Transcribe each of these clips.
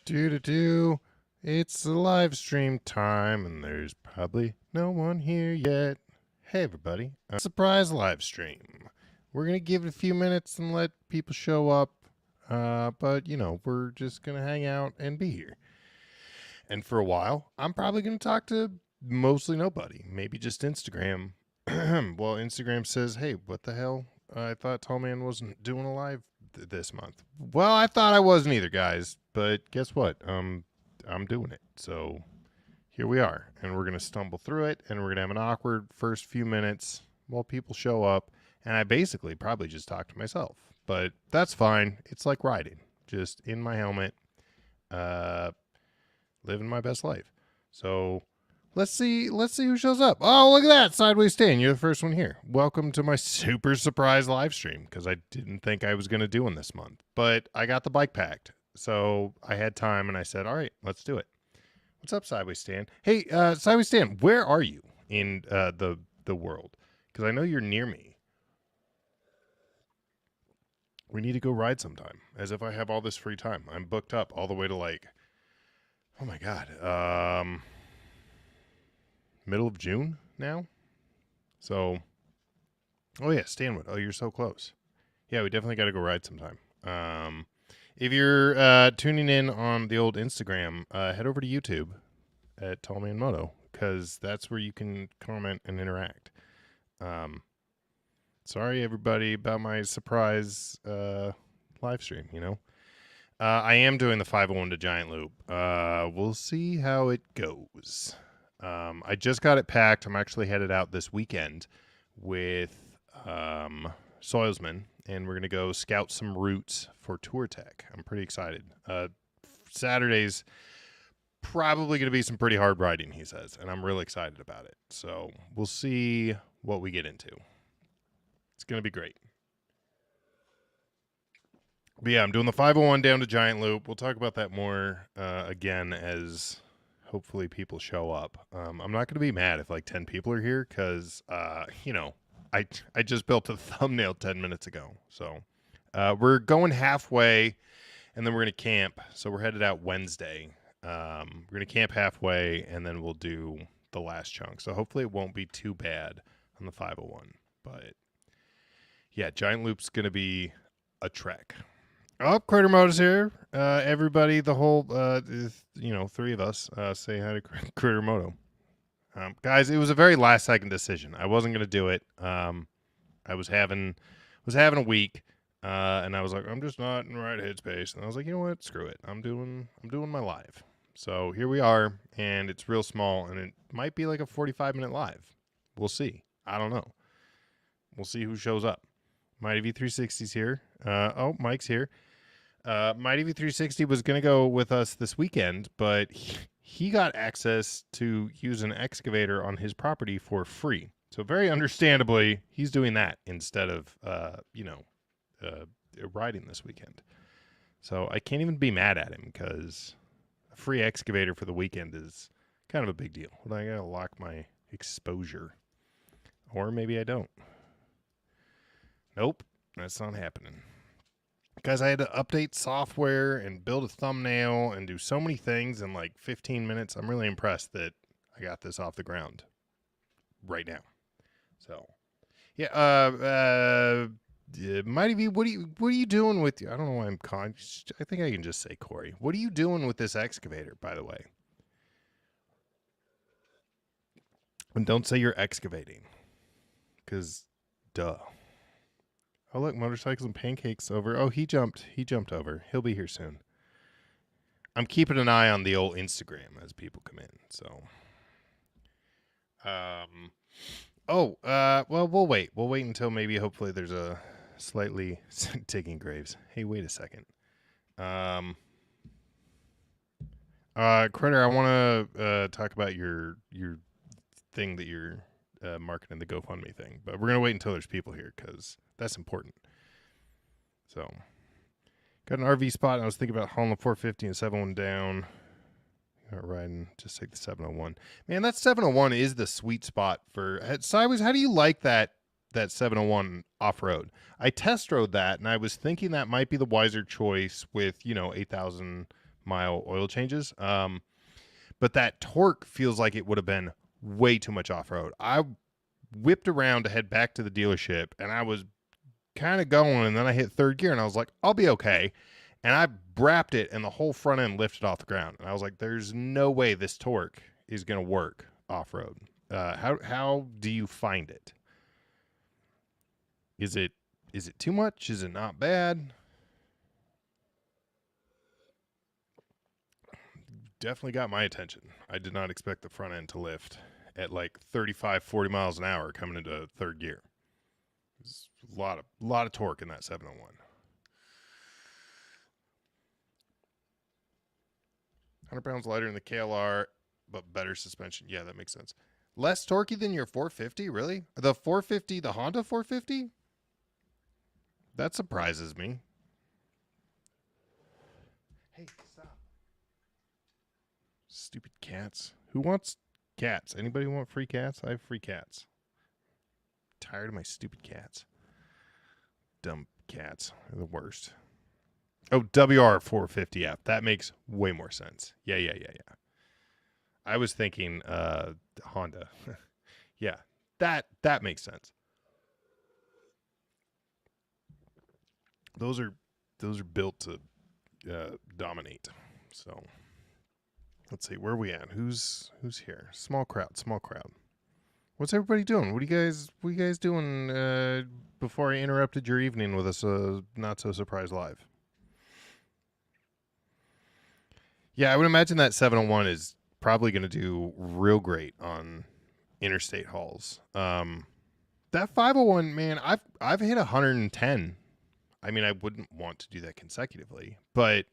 Do. It's a live stream time, and there's probably no one here yet. Hey, everybody. A surprise live stream. We're going to give it a few minutes and let people show up. But, we're just going to hang out and be here. And for a while, I'm probably going to talk to mostly nobody. Maybe just Instagram. Well, Instagram says, hey, what the hell? I thought Tallman wasn't doing a live this month. Well, I thought I wasn't either, guys. But guess what? I'm doing it. So here we are. And we're going to stumble through it. And we're going to have an awkward first few minutes while people show up. And I basically probably just talk to myself. But that's fine. It's like riding. Just in my helmet. Living my best life. So let's see who shows up. Oh, look at that. Sideways Stan. You're the first one here. Welcome to my super surprise live stream, because I didn't think I was going to do one this month. But I got the bike packed. So I had time and I said, all right, let's do it. What's up, Sideways Stan? Hey, Sideways Stan, where are you in the world? Because I know you're near me. We need to go ride sometime, as if I have all this free time. I'm booked up all the way to oh my God, middle of June now. So, oh yeah, Stanwood. Oh, you're so close. Yeah, we definitely got to go ride sometime. If you're tuning in on the old Instagram, head over to YouTube at Tallman Moto, because that's where you can comment and interact. Sorry, everybody, about my surprise live stream, I am doing the 501 to Giant Loop. We'll see how it goes. I just got it packed. I'm actually headed out this weekend with Soilsman, and we're going to go scout some routes for Tour Tech. I'm pretty excited. Saturday's probably going to be some pretty hard riding, he says, and I'm really excited about it. So we'll see what we get into. It's going to be great. But yeah, I'm doing the 501 down to Giant Loop. We'll talk about that more again as hopefully people show up. I'm not going to be mad if 10 people are here, because, I just built a thumbnail 10 minutes ago. So we're going halfway, and then we're going to camp. So we're headed out Wednesday. We're going to camp halfway, and then we'll do the last chunk. So hopefully it won't be too bad on the 501. But yeah, Giant Loop's going to be a trek. Oh, Critter Mode is here. Everybody, the whole, three of us, say hi to Critter Moto. Guys, it was a very last-second decision. I wasn't going to do it. I was having a week, and I was like, I'm just not in the right headspace. And I was like, you know what? Screw it. I'm doing my live. So here we are, and it's real small, and it might be like a 45-minute live. We'll see. I don't know. We'll see who shows up. Mighty V360's here. Mike's here. Mighty V360 was going to go with us this weekend, but he got access to use an excavator on his property for free. So very understandably, he's doing that instead of, riding this weekend. So I can't even be mad at him, because a free excavator for the weekend is kind of a big deal. Well, I got to lock my exposure. Or maybe I don't. Nope, that's not happening. Guys, I had to update software and build a thumbnail and do so many things in 15 minutes. I'm really impressed that I got this off the ground right now. So, yeah, Mighty V, what are you doing with you? I don't know why I'm calling. I think I can just say Corey. What are you doing with this excavator, by the way? And don't say you're excavating, because duh. Oh, look, motorcycles and pancakes over. Oh, he jumped over. He'll be here soon. I'm keeping an eye on the old Instagram as people come in. So, well, we'll wait. We'll wait until maybe, hopefully, there's a slightly digging graves. Hey, wait a second. Critter, I want to talk about your thing that you're marketing, the GoFundMe thing, but we're gonna wait until there's people here, because that's important. So, got an RV spot, and I was thinking about hauling the 450 and 701 down. Riding, just take the 701. Man, that 701 is the sweet spot for Sideways. How do you like that 701 off-road? I test rode that, and I was thinking that might be the wiser choice with 8,000 mile oil changes. But that torque feels like it would have been way too much off-road. I whipped around to head back to the dealership, and I was kind of going, and then I hit third gear, and I was like, I'll be okay. And I brapped it, and the whole front end lifted off the ground. And I was like, there's no way this torque is going to work off-road. How do you find it? Is it too much? Is it not bad? Definitely got my attention. I did not expect the front end to lift at like 35, 40 miles an hour coming into third gear. There's a lot of torque in that 701. 100 pounds lighter than the KLR, but better suspension. Yeah, that makes sense. Less torquey than your 450, really? The 450, the Honda 450? That surprises me. Hey, stop. Stupid cats. Who wants cats? Anybody want free cats? I have free cats. Tired of my stupid cats. Dumb cats. They're the worst. Oh, WR450F. That makes way more sense. Yeah. I was thinking Honda. Yeah, that makes sense. Those are built to dominate. So let's see, where are we at? Who's here? Small crowd. What's everybody doing? What are you guys doing before I interrupted your evening with us not so surprise live? Yeah, I would imagine that 701 is probably going to do real great on interstate hauls. That 501, man, I've hit 110. I mean, I wouldn't want to do that consecutively, but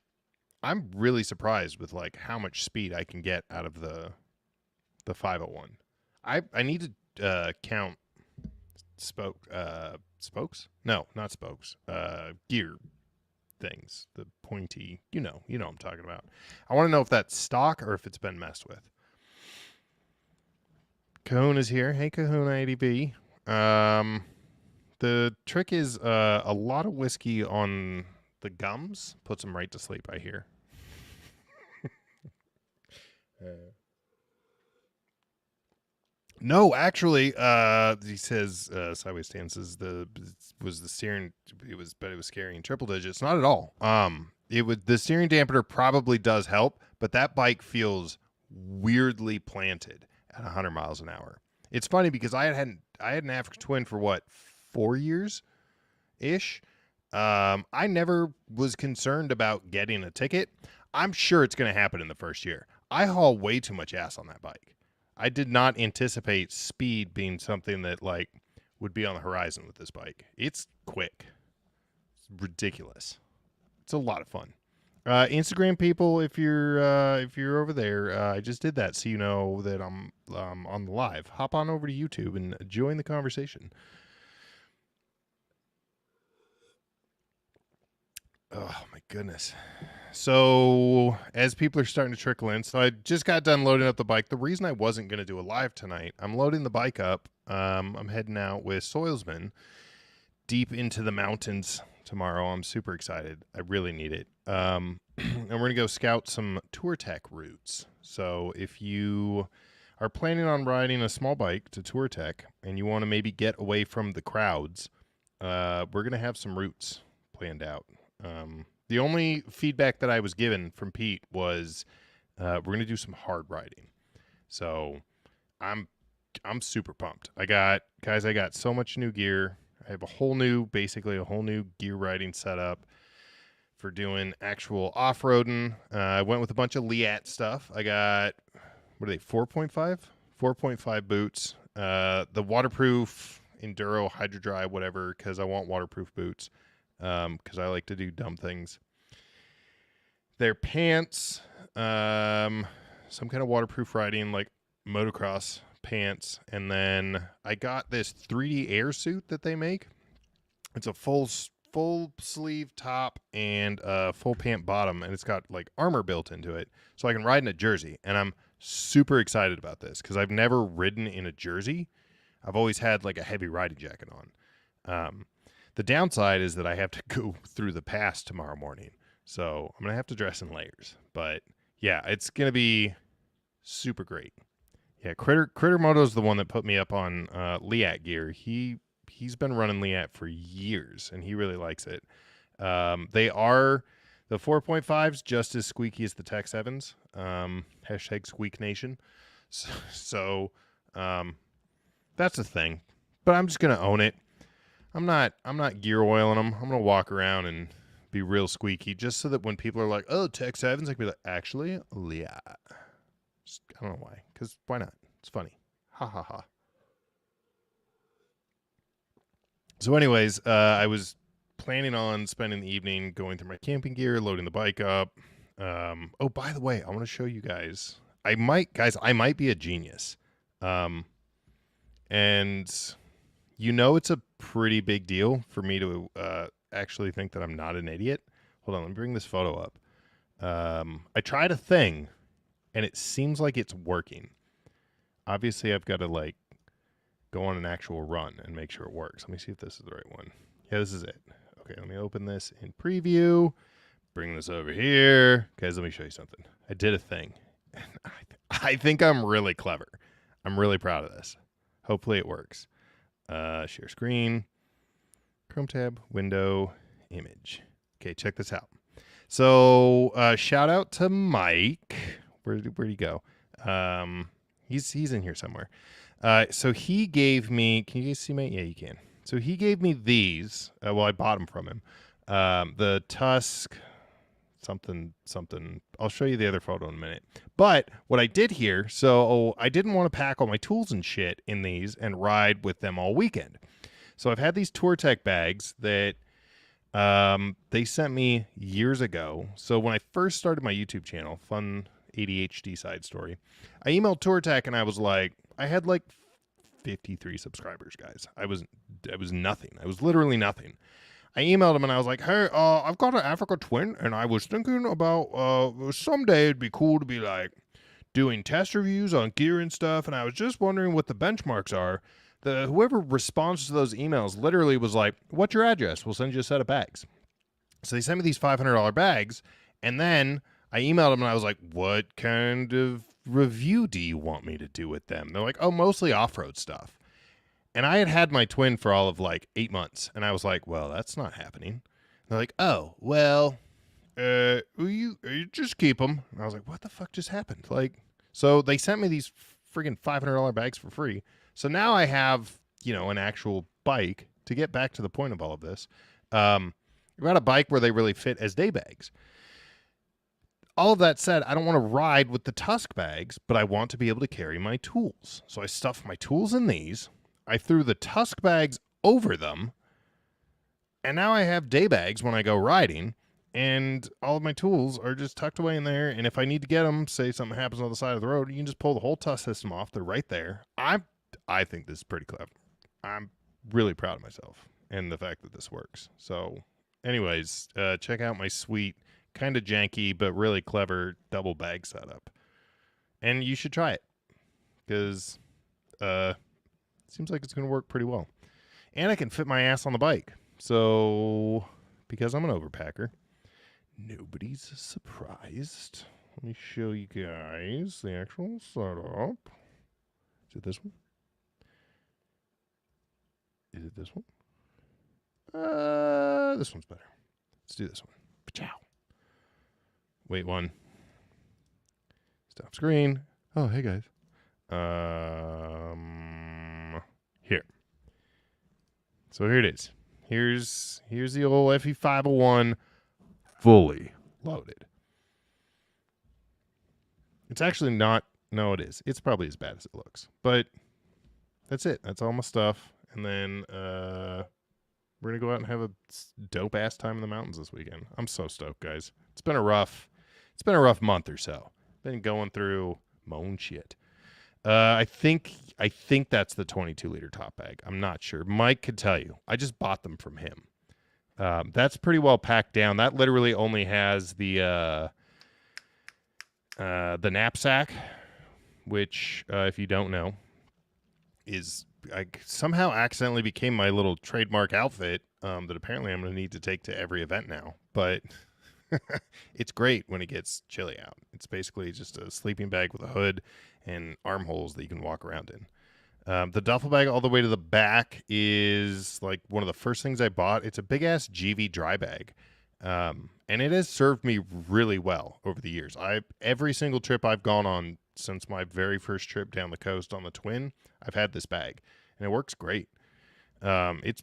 I'm really surprised with like how much speed I can get out of the 501. I need to count spokes? No, not spokes. Gear things, the pointy, you know what I'm talking about. I want to know if that's stock or if it's been messed with. Kahuna's here. Hey, Kahuna ADB. The trick is a lot of whiskey on the gums puts them right to sleep, I hear. No, actually, he says sideways stances was the steering. It was scary in triple digits. Not at all. The steering dampener probably does help, but that bike feels weirdly planted at 100 miles an hour. It's funny because I had an Africa Twin for what, 4 years ish. I never was concerned about getting a ticket. I'm sure it's going to happen in the first year. I haul way too much ass on that bike. I did not anticipate speed being something that like would be on the horizon with this bike. It's quick. It's ridiculous. It's a lot of fun. Instagram people, if you're over there, I just did that so you know that I'm on the live. Hop on over to YouTube and join the conversation. Oh my goodness. So as people are starting to trickle in, so I just got done loading up the bike. The reason I wasn't going to do a live tonight, I'm loading the bike up. I'm heading out with Soilsman deep into the mountains tomorrow. I'm super excited. I really need it. And we're going to go scout some Tour Tech routes. So if you are planning on riding a small bike to Tour Tech and you want to maybe get away from the crowds, we're going to have some routes planned out. The only feedback that I was given from Pete was we're going to do some hard riding. So I'm super pumped. I got so much new gear. I have basically a whole new gear riding setup for doing actual off-roading. I went with a bunch of Liat stuff. I got, what are they, 4.5? 4.5 boots. The waterproof Enduro Hydro Dry, whatever, because I want waterproof boots. Because I like to do dumb things. Their pants, some kind of waterproof riding, like motocross pants, and then I got this 3D air suit that they make. It's a full sleeve top and a full pant bottom, and it's got like armor built into it, so I can ride in a jersey. And I'm super excited about this because I've never ridden in a jersey. I've always had like a heavy riding jacket on. The downside is that I have to go through the pass tomorrow morning. So I'm going to have to dress in layers. But yeah, it's going to be super great. Yeah, Critter Moto's the one that put me up on Liat gear. He's been running Liat for years, and he really likes it. They are the 4.5s just as squeaky as the Tech 7s. Hashtag Squeak Nation. So that's the thing. But I'm just gonna own it. I'm not gear oiling them. I'm gonna walk around and be real squeaky, just so that when people are like, "Oh, Tech 7s," I can be like, "Actually, Liat." I don't know why. Because why not? It's funny. Ha ha ha. So, anyways, I was planning on spending the evening going through my camping gear, loading the bike up. Oh, by the way, I want to show you guys. I might be a genius. And it's a pretty big deal for me to actually think that I'm not an idiot. Hold on, let me bring this photo up. I tried a thing, and it seems like it's working. Obviously, I've got to go on an actual run and make sure it works. Let me see if this is the right one. Yeah, this is it. Okay, let me open this in preview. Bring this over here. Guys, let me show you something. I did a thing. I think I'm really clever. I'm really proud of this. Hopefully it works. Share screen. Chrome tab. Window. Image. Okay, check this out. So shout out to Mike. Where'd he go? He's in here somewhere. So he gave me. Can you guys see me? Yeah, you can. So he gave me these. Well, I bought them from him. The Tusk something. I'll show you the other photo in a minute. But what I did here, so I didn't want to pack all my tools and shit in these and ride with them all weekend. So I've had these Tour Tech bags that they sent me years ago. So when I first started my YouTube channel, Fun ADHD Side Story, I emailed Tour Tech and I was like, I had 53 subscribers, guys. I was nothing. I was literally nothing. I emailed him and I was like, hey, I've got an Africa Twin and I was thinking about someday it'd be cool to be doing test reviews on gear and stuff. And I was just wondering what the benchmarks are. Whoever responds to those emails literally was like, what's your address? We'll send you a set of bags. So they sent me these $500 bags. And then I emailed them and I was like, what kind of review do you want me to do with them? They're like, oh, mostly off-road stuff. And I had my Twin for all of 8 months. And I was like, well, that's not happening. They're like, oh, well, you just keep them. And I was like, what the fuck just happened? So they sent me these friggin' $500 bags for free. So now I have, an actual bike. To get back to the point of all of this. I've got a bike where they really fit as day bags. All of that said, I don't want to ride with the Tusk bags, but I want to be able to carry my tools. So I stuffed my tools in these. I threw the Tusk bags over them. And now I have day bags when I go riding. And all of my tools are just tucked away in there. And if I need to get them, say something happens on the side of the road, you can just pull the whole Tusk system off. They're right there. I think this is pretty clever. I'm really proud of myself and the fact that this works. So anyways, check out my sweet, kind of janky, but really clever double bag setup. And you should try it because it seems like it's going to work pretty well. And I can fit my ass on the bike. So because I'm an overpacker, nobody's surprised. Let me show you guys the actual setup. Is it this one? Is it this one? This one's better. Let's do this one. Ciao. Wait one. Stop screen. Oh, hey guys. Here. So here it is. Here's the old FE501 fully loaded. It's actually not. No, it is. It's probably as bad as it looks. But that's it. That's all my stuff. And then we're going to go out and have a dope-ass time in the mountains this weekend. I'm so stoked, guys. It's been a rough month or so. Been going through my own shit. I think that's the 22-liter top bag. I'm not sure. Mike could tell you. I just bought them from him. That's pretty well packed down. That literally only has the knapsack, which, if you don't know, is I somehow accidentally became my little trademark outfit that apparently I'm going to need to take to every event now. But It's great when it gets chilly out. It's basically just a sleeping bag with a hood and armholes that you can walk around in. The duffel bag all the way to the back is like one of the first things I bought. It's a big ass GV dry bag. And it has served me really well over the years. Every single trip I've gone on since my very first trip down the coast on the Twin, I've had this bag and it works great. It's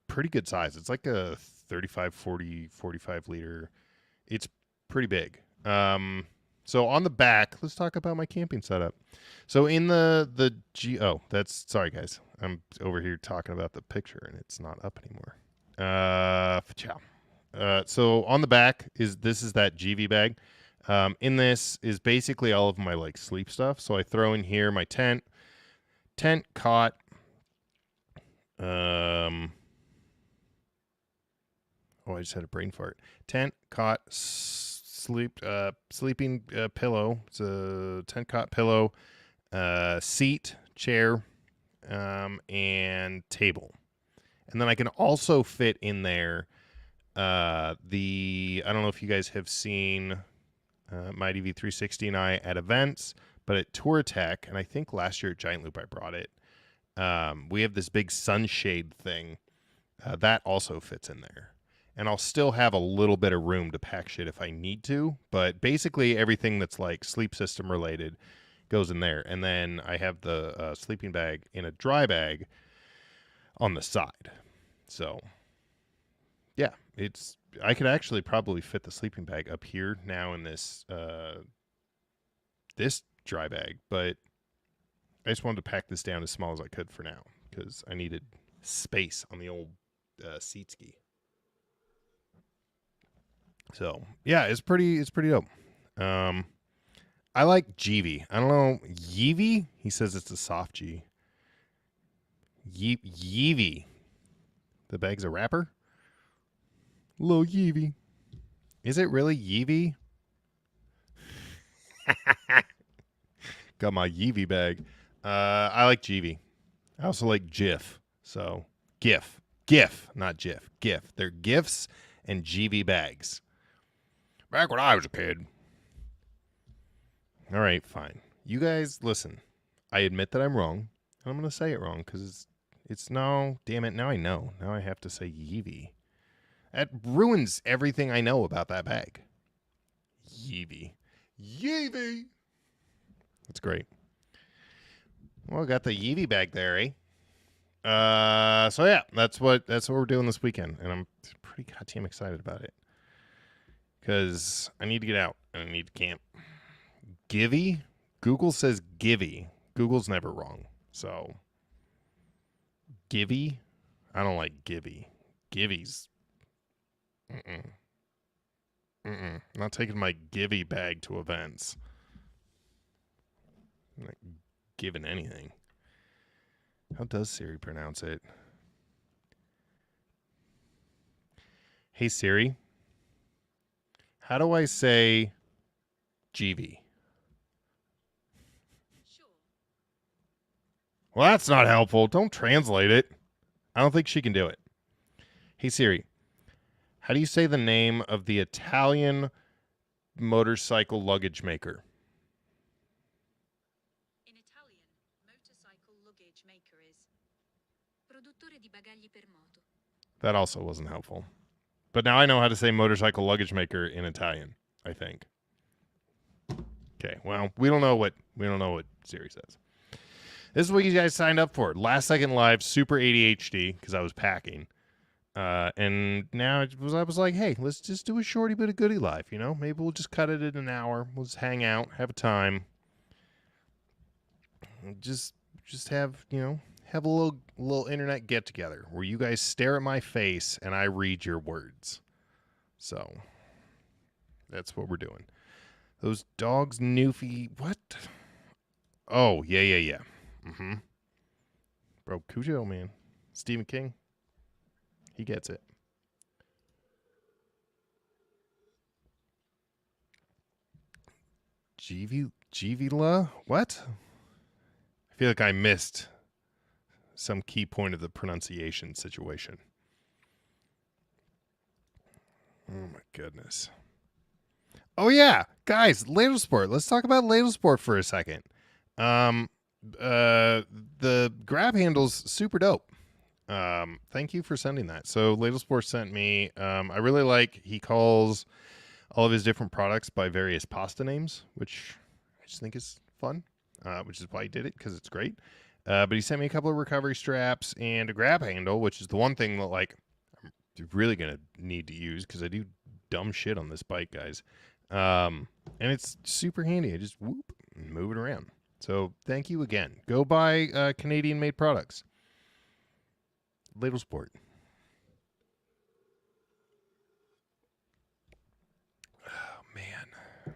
pretty good size. It's like a 35, 40, 45 liter. It's pretty big. So on the back, let's talk about my camping setup. So in that's sorry guys. I'm over here talking about the picture and it's not up anymore. Ciao. So on the back is that GV bag. In this is basically all of my like sleep stuff. So I throw in here my tent, cot, I just had a brain fart. Tent, cot, sleeping pillow. It's a tent, cot, pillow, seat, chair, and table. And then I can also fit in there I don't know if you guys have seen Mighty V360 and I at events, but at Tour Tech, and I think last year at Giant Loop I brought it. We have this big sunshade thing that also fits in there. And I'll still have a little bit of room to pack shit if I need to, but basically everything that's like sleep system related goes in there. And then I have the sleeping bag in a dry bag on the side. So yeah, I could actually probably fit the sleeping bag up here now in this dry bag, but I just wanted to pack this down as small as I could for now because I needed space on the old seat ski. So yeah, it's pretty dope. I like GV. I don't know Yeevee. He says it's a soft G. Yeevee. The bag's a wrapper. Little Yeevee. Is it really Yeevee? Got my Yeevee bag. I like GV. I also like GIF. So GIF, not GIF. GIF. They're GIFs and GV bags. Back when I was a kid. All right, fine. You guys, listen. I admit that I'm wrong. And I'm going to say it wrong because it's no, damn it. Now I know. Now I have to say Yeevee. That ruins everything I know about that bag. Yeevee. That's great. Well, I got the Yeevee bag there, eh? So yeah, that's what we're doing this weekend, and I'm pretty goddamn excited about it. Because I need to get out and I need to camp. Givey? Google says Givey. Google's never wrong. So Givey? I don't like Givey. Givey's not taking my Givey bag to events. I'm not giving anything. How does Siri pronounce it? Hey Siri, how do I say GV? Sure. Well, that's not helpful. Don't translate it. I don't think she can do it. Hey Siri, how do you say the name of the Italian motorcycle luggage maker? In Italian, motorcycle luggage maker is produttore di bagagli per moto. That also wasn't helpful. But now I know how to say motorcycle luggage maker in Italian, I think. Okay, well, we don't know what Siri says. This is what you guys signed up for. Last second live, super ADHD, because I was packing. And now I was like, hey, let's just do a shorty bit of goodie live, you know? Maybe we'll just cut it in an hour. We'll just hang out, have a time. Just have, have a little internet get together where you guys stare at my face and I read your words. So that's what we're doing. Those dogs, Newfie, what? Oh, yeah. Mm-hmm. Bro, Cujo, man. Stephen King. He gets it. Givila? What? I feel like I missed some key point of the pronunciation situation. Oh my goodness. Oh yeah, guys, Ladle Sport. Let's talk about Ladle Sport for a second. Um, the grab handle's super dope. Thank you for sending that. So Ladle Sport sent me. I really like. He calls all of his different products by various pasta names, which I just think is fun. Which is why he did it because it's great. But he sent me a couple of recovery straps and a grab handle, which is the one thing that like I'm really gonna need to use because I do dumb shit on this bike, guys. And it's super handy. I just whoop and move it around. So thank you again. Go buy Canadian made products. Ladle Sport. Oh man.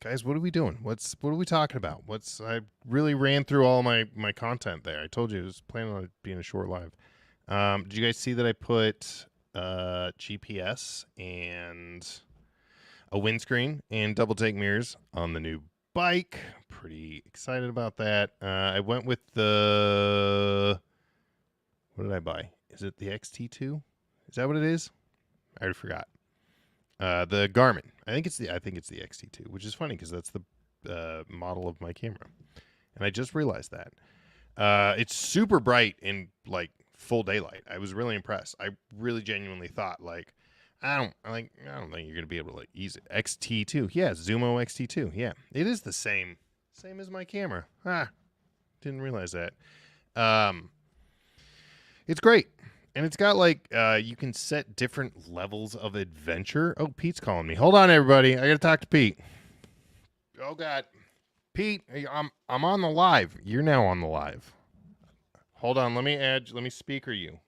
Guys, what are we doing? What are we talking about? I really ran through all my content there. I told you I was planning on it being a short live. Did you guys see that I put GPS and a windscreen and double take mirrors on the new bike? Pretty excited about that. I went with the, what did I buy? Is it the XT2? Is that what it is? I already forgot. The Garmin. I think it's the XT2, which is funny because that's the model of my camera, and I just realized that. It's super bright in like full daylight. I was really impressed. I really genuinely thought like I don't think you're gonna be able to like use it. XT2, yeah, Zumo XT2, yeah, it is the same as my camera. Didn't realize that. It's great. And it's got like you can set different levels of adventure. Oh, Pete's calling me. Hold on, everybody. I gotta talk to Pete. Oh God, Pete, I'm on the live. You're now on the live. Hold on. Let me speaker you.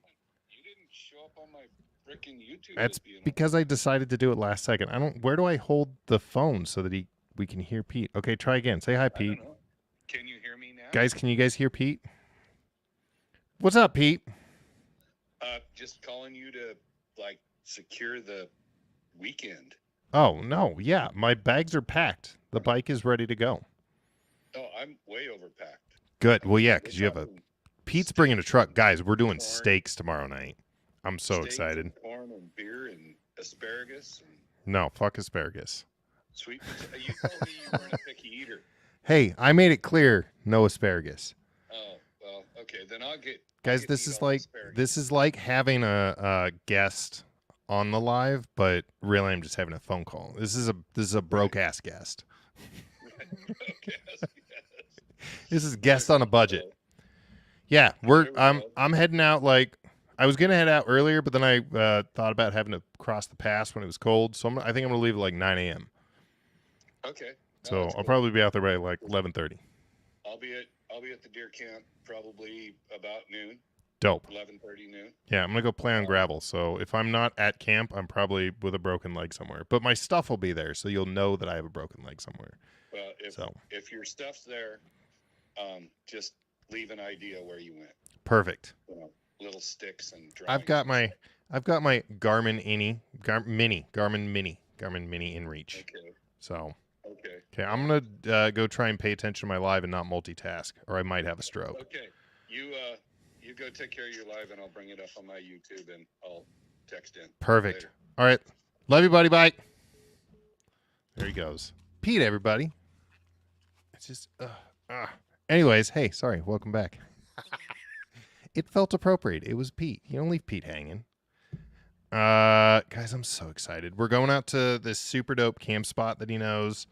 You didn't show up on my freaking YouTube. That's because I decided to do it last second. Where do I hold the phone so that we can hear Pete? Okay, try again. Say hi, Pete. Can you hear me now? Guys, can you guys hear Pete? What's up, Pete? Just calling you to like secure the weekend. Oh no, yeah, my bags are packed. The bike is ready to go. Oh, I'm way overpacked. Good. Well, yeah, because you have Pete's bringing a truck, guys. We're doing steaks tomorrow night. I'm so excited. And corn and beer and asparagus. No, fuck asparagus. Sweet. You told me you weren't a picky eater. Hey, I made it clear, no asparagus. Oh well, okay, then I'll get. Guys, this is like having a guest on the live, but really I'm just having a phone call. This is a broke ass guest. This is guest on a budget. Yeah, I'm heading out. Like I was gonna head out earlier, but then I thought about having to cross the pass when it was cold. So I think I'm gonna leave at like 9 a.m. Okay. So I'll probably be out there by like 11:30. I'll be at the deer camp probably about noon. Dope. 11:30 noon. Yeah, I'm gonna go play on gravel. So if I'm not at camp, I'm probably with a broken leg somewhere. But my stuff will be there, so you'll know that I have a broken leg somewhere. Well, if your stuff's there, just leave an idea where you went. Perfect. Little sticks and. I've got my Garmin Mini InReach. Okay. So. Okay. I'm gonna go try and pay attention to my live and not multitask, or I might have a stroke. Okay. You go take care of your live, and I'll bring it up on my YouTube, and I'll text in. Perfect. Later. All right. Love you, buddy. Bye. There he goes. Pete, everybody. It's just. Anyways, hey, sorry. Welcome back. It felt appropriate. It was Pete. You don't leave Pete hanging. Guys, I'm so excited. We're going out to this super dope camp spot that he knows.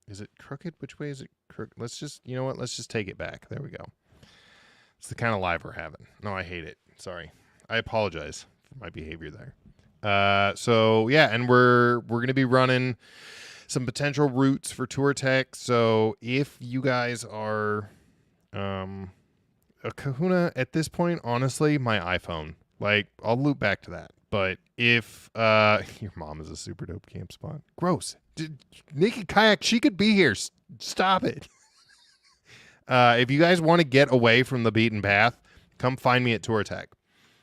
Is it crooked? Which way is it crooked? Let's just take it back. There we go. It's the kind of live we're having. No, I hate it. Sorry. I apologize for my behavior there. So yeah, and we're going to be running some potential routes for Tour Tech. So if you guys are a kahuna at this point, honestly, my iPhone. Like, I'll loop back to that. But if your mom is a super dope camp spot. Gross. Naked Kayak, she could be here. Stop it. If you guys want to get away from the beaten path, come find me at Tour Tech.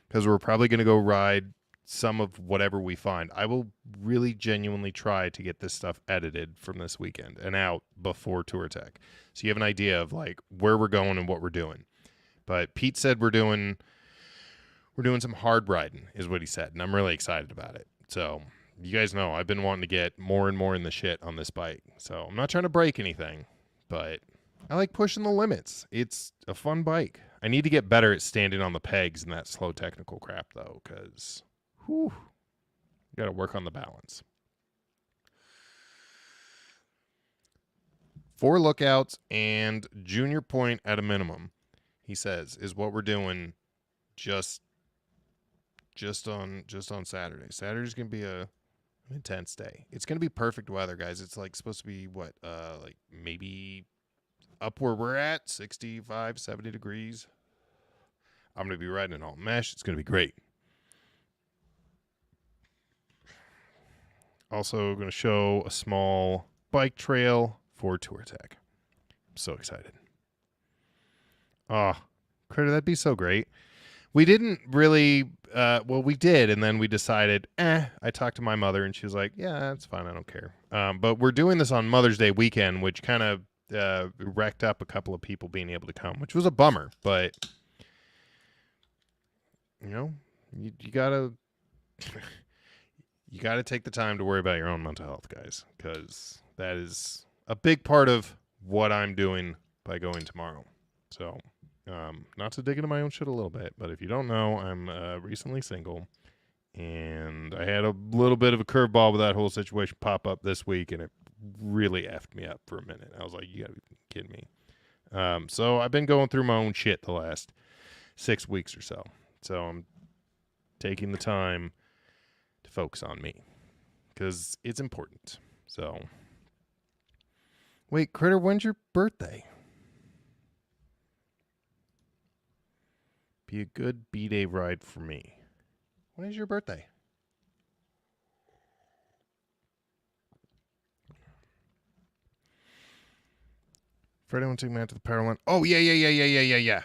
Because we're probably going to go ride some of whatever we find. I will really genuinely try to get this stuff edited from this weekend and out before Tour Tech. So you have an idea of like where we're going and what we're doing. But Pete said we're doing some hard riding is what he said. And I'm really excited about it. So you guys know I've been wanting to get more and more in the shit on this bike. So I'm not trying to break anything, but I like pushing the limits. It's a fun bike. I need to get better at standing on the pegs and that slow technical crap, though, because, whew, you got to work on the balance. 4 lookouts and junior point at a minimum, he says, is what we're doing just on Saturday. Saturday's going to be an intense day. It's going to be perfect weather, guys. It's like supposed to be what, like maybe up where we're at, 65, 70 degrees. I'm going to be riding in all mesh. It's going to be great. Also going to show a small bike trail for Tour Tech. I'm so excited. Oh, Critter, that'd be so great. We didn't really, well, we did, and then we decided, I talked to my mother, and she was like, yeah, that's fine, I don't care. But we're doing this on Mother's Day weekend, which kind of wrecked up a couple of people being able to come, which was a bummer, but, you know, you gotta, you gotta take the time to worry about your own mental health, guys, because that is a big part of what I'm doing by going tomorrow. So, not to dig into my own shit a little bit, but if you don't know, I'm recently single, and I had a little bit of a curveball with that whole situation pop up this week, and it really effed me up for a minute. I was like, you gotta be kidding me. So I've been going through my own shit the last 6 weeks or so. So I'm taking the time to focus on me, because it's important. So, wait, Critter, when's your birthday? Be a good B-Day ride for me. When is your birthday? Freddie won't take me out to the power line. Oh, yeah.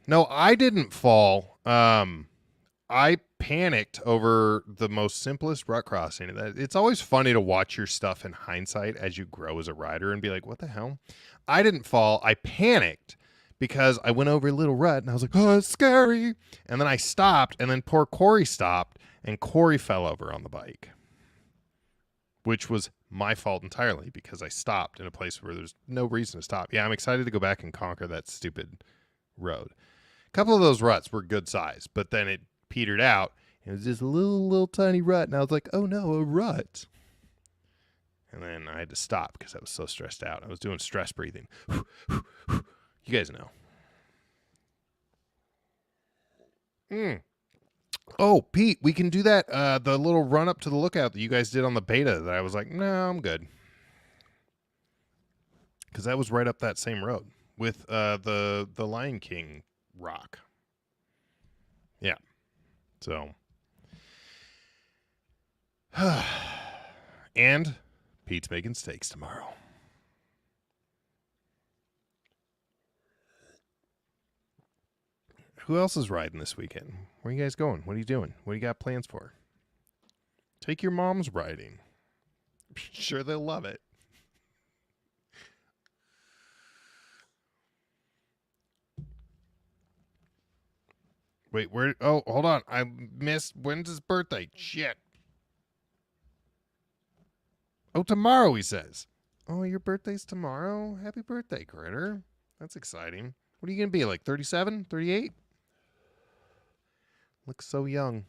No, I didn't fall. I panicked over the most simplest rut crossing. It's always funny to watch your stuff in hindsight as you grow as a rider and be like, what the hell? I didn't fall. I panicked because I went over a little rut and I was like, oh, it's scary. And then I stopped, and then poor Corey stopped, and Corey fell over on the bike, which was my fault entirely because I stopped in a place where there's no reason to stop. Yeah, I'm excited to go back and conquer that stupid road. A couple of those ruts were good size, but then it petered out. It was just a little tiny rut, and I was like, oh no, a rut. And then I had to stop because I was so stressed out. I was doing stress breathing. You guys know. Oh, Pete, we can do that. The little run up to the lookout that you guys did on the beta that I was like, no, I'm good. Because that was right up that same road with the Lion King rock. Yeah. So. And Pete's making steaks tomorrow. Who else is riding this weekend? Where are you guys going? What are you doing? What do you got plans for? Take your mom's riding. I'm sure they'll love it. Wait, where? Oh, hold on. I missed. When's his birthday? Shit. Oh, tomorrow, he says. Oh, your birthday's tomorrow? Happy birthday, Critter. That's exciting. What are you going to be, like 37, 38? Looks so young.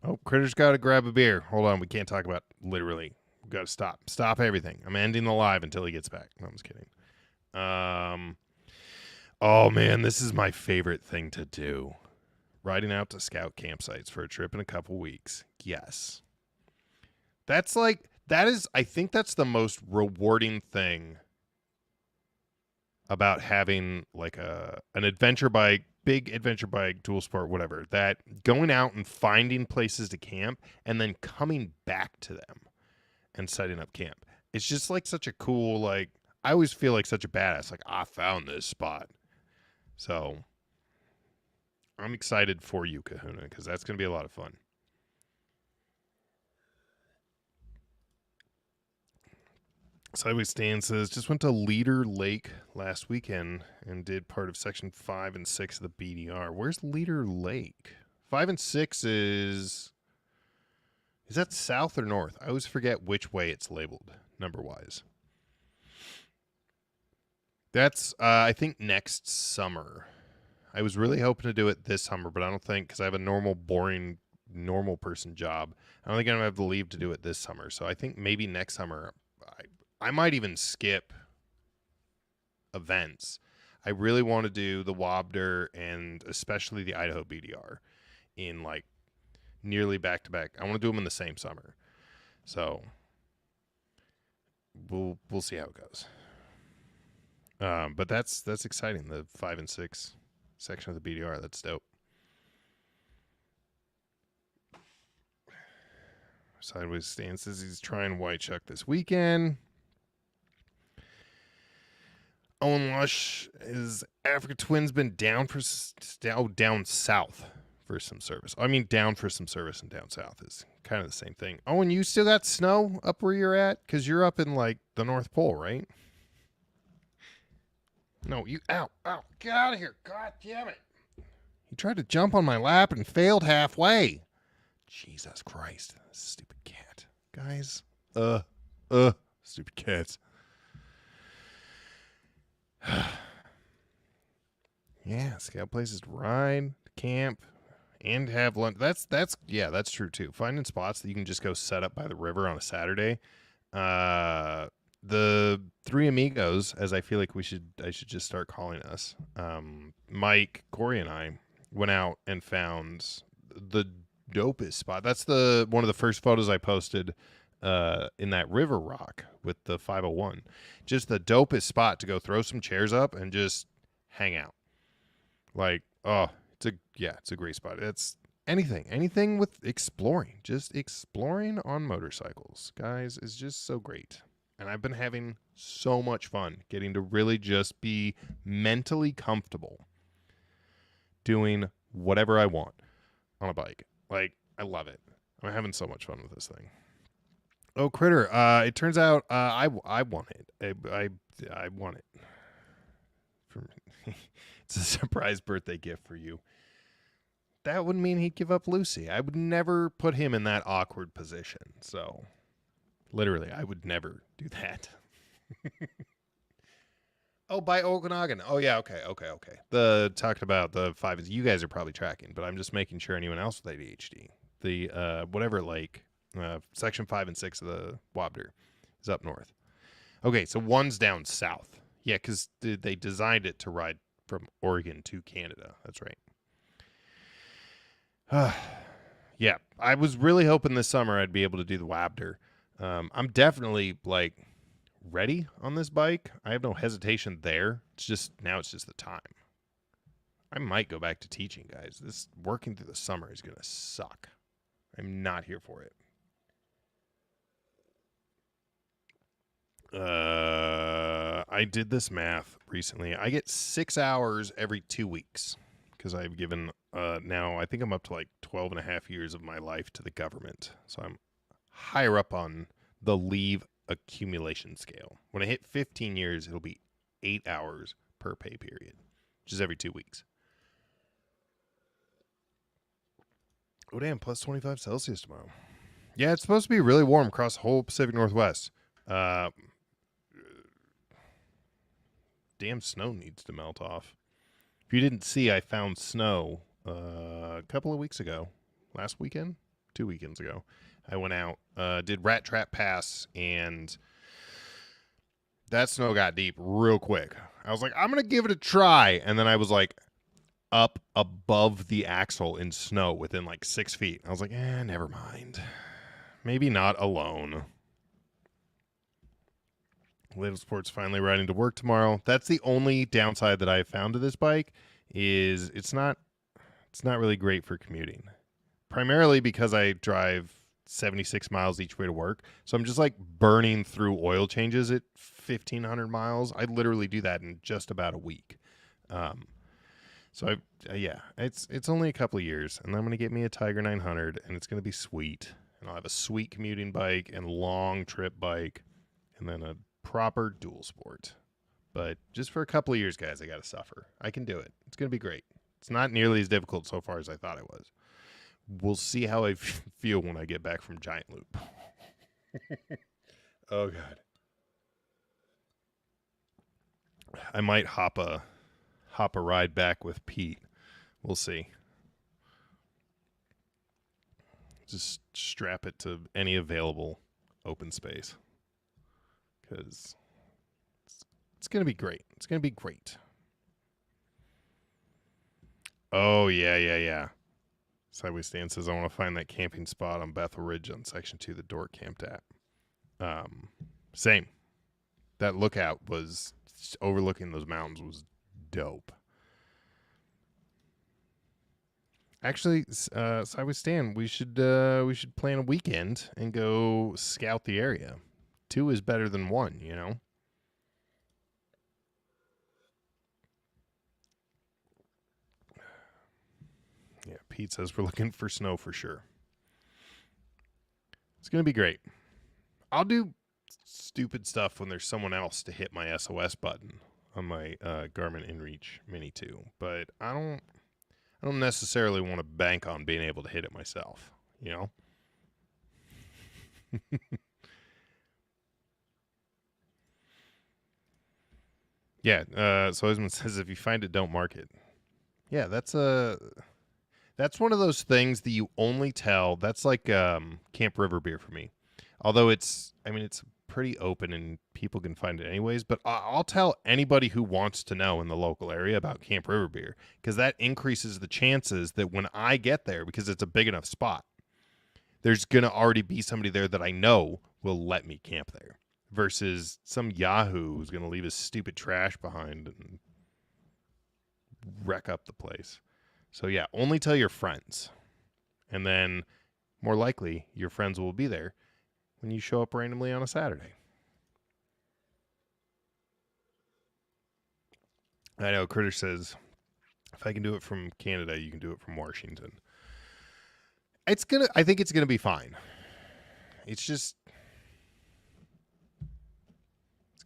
Oh, Critter's got to grab a beer. Hold on. We can't talk about literally. We've got to stop. Stop everything. I'm ending the live until he gets back. No, I'm just kidding. Oh, man, this is my favorite thing to do. Riding out to scout campsites for a trip in a couple weeks. Yes. That's like, that is, I think that's the most rewarding thing about having like an adventure bike, big adventure bike, dual sport, whatever, that going out and finding places to camp and then coming back to them and setting up camp. It's just like such a cool, like, I always feel like such a badass. Like, I found this spot. So I'm excited for you, Kahuna, because that's going to be a lot of fun. Sideways Stan says, just went to Leader Lake last weekend and did part of section 5 and 6 of the BDR. Where's Leader Lake? 5 and 6 is Is that south or north? I always forget which way it's labeled number-wise. That's, I think, next summer. I was really hoping to do it this summer, but I don't think, because I have a normal, boring, normal person job, I don't think I'm going to have the leave to do it this summer. So I think maybe next summer, I might even skip events. I really want to do the Wobder and especially the Idaho BDR in like nearly back-to-back. I want to do them in the same summer. So we'll see how it goes. But that's exciting. The 5 and 6 section of the BDR. That's dope. Sideways stances. He's trying White Chuck this weekend. Owen Lush, his Africa Twin's been down for down south for some service. I mean, down for some service and down south is kind of the same thing. Owen, you still got snow up where you're at? Because you're up in like the North Pole, right? No, you ow, get out of here. God damn it. He tried to jump on my lap and failed halfway. Jesus Christ. Stupid cat. Guys. Stupid cats. Yeah, scout places to ride, camp, and have lunch. That's true too. Finding spots that you can just go set up by the river on a Saturday. The three amigos, as I feel like I should just start calling us. Mike, Corey, and I went out and found the dopest spot. That's one of the first photos I posted in that river rock with the 501. Just the dopest spot to go throw some chairs up and just hang out. Like, it's a great spot. It's anything with exploring. Just exploring on motorcycles, guys, is just so great. And I've been having so much fun getting to really just be mentally comfortable doing whatever I want on a bike. Like, I love it. I'm having so much fun with this thing. Oh, Critter, it turns out I want it. I want it. It's a surprise birthday gift for you. That would mean he'd give up Lucy. I would never put him in that awkward position. So, literally, I would never do that. Oh, by Okanagan. Oh, yeah, okay. Talked about the 5. You guys are probably tracking, but I'm just making sure anyone else with ADHD. The, whatever lake, section 5 and 6 of the Wobder is up north. Okay, so one's down south. Yeah, because they designed it to ride from Oregon to Canada. That's right. Yeah, I was really hoping this summer I'd be able to do the Wabder. I'm definitely like ready on this bike. I have no hesitation there. It's just the time. I might go back to teaching, guys. This working through the summer is gonna suck. I'm not here for it. I did this math recently. I get 6 hours every 2 weeks because I've given now I think I'm up to like 12 and a half years of my life to the government. So I'm higher up on the leave accumulation scale. When I hit 15 years, it'll be 8 hours per pay period, which is every 2 weeks. Oh, damn, plus 25 Celsius tomorrow. Yeah, it's supposed to be really warm across the whole Pacific Northwest. Damn snow needs to melt off. If you didn't see, I found snow a couple of weeks ago. Last weekend? 2 weekends ago. I went out, did Rat Trap Pass, and that snow got deep real quick. I was like, I'm going to give it a try. And then I was like up above the axle in snow within like 6 feet. I was like, never mind. Maybe not alone. Live Sports finally riding to work tomorrow. That's the only downside that I have found to this bike is it's not really great for commuting. Primarily because I drive 76 miles each way to work. So I'm just like burning through oil changes at 1,500 miles. I literally do that in just about a week. So it's only a couple of years, and I'm going to get me a Tiger 900, and it's going to be sweet. And I'll have a sweet commuting bike and long trip bike, and then a proper dual sport. But just for a couple of years, guys, I got to suffer. I can do it. It's going to be great. It's not nearly as difficult so far as I thought it was. we'll see how I feel when I get back from Giant Loop. Oh god. I might hop a ride back with Pete. We'll see. Just strap it to any available open space. Because it's going to be great. It's going to be great. Oh, yeah. Sideways Stan says, I want to find that camping spot on Bethel Ridge on Section 2 the Dork camped at. Same. That lookout was overlooking those mountains was dope. Actually, Sideways Stan, we should plan a weekend and go scout the area. 2 is better than 1, you know? Yeah, Pete says we're looking for snow for sure. It's going to be great. I'll do stupid stuff when there's someone else to hit my SOS button on my Garmin InReach Mini 2, but I don't necessarily want to bank on being able to hit it myself, you know? Yeah, so Osmond says if you find it, don't mark it. Yeah, that's one of those things that you only tell. That's like Camp River beer for me. Although it's pretty open and people can find it anyways, but I'll tell anybody who wants to know in the local area about Camp River beer because that increases the chances that when I get there, because it's a big enough spot, there's going to already be somebody there that I know will let me camp there versus some Yahoo who's going to leave his stupid trash behind and wreck up the place. So yeah, only tell your friends. And then more likely your friends will be there when you show up randomly on a Saturday. I know Critter says if I can do it from Canada, you can do it from Washington. I think it's gonna be fine. It's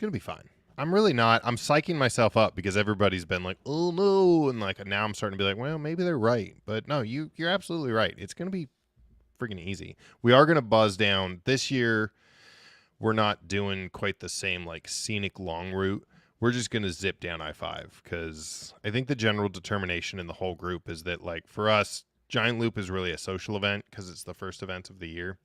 gonna be fine. I'm really not. I'm psyching myself up because everybody's been like, oh no, and like now I'm starting to be like, well, maybe they're right. But no, you're absolutely right. It's gonna be freaking easy. We are gonna buzz down this year. We're not doing quite the same like scenic long route. We're just gonna zip down I-5 because I think the general determination in the whole group is that like for us, Giant Loop is really a social event because it's the first event of the year.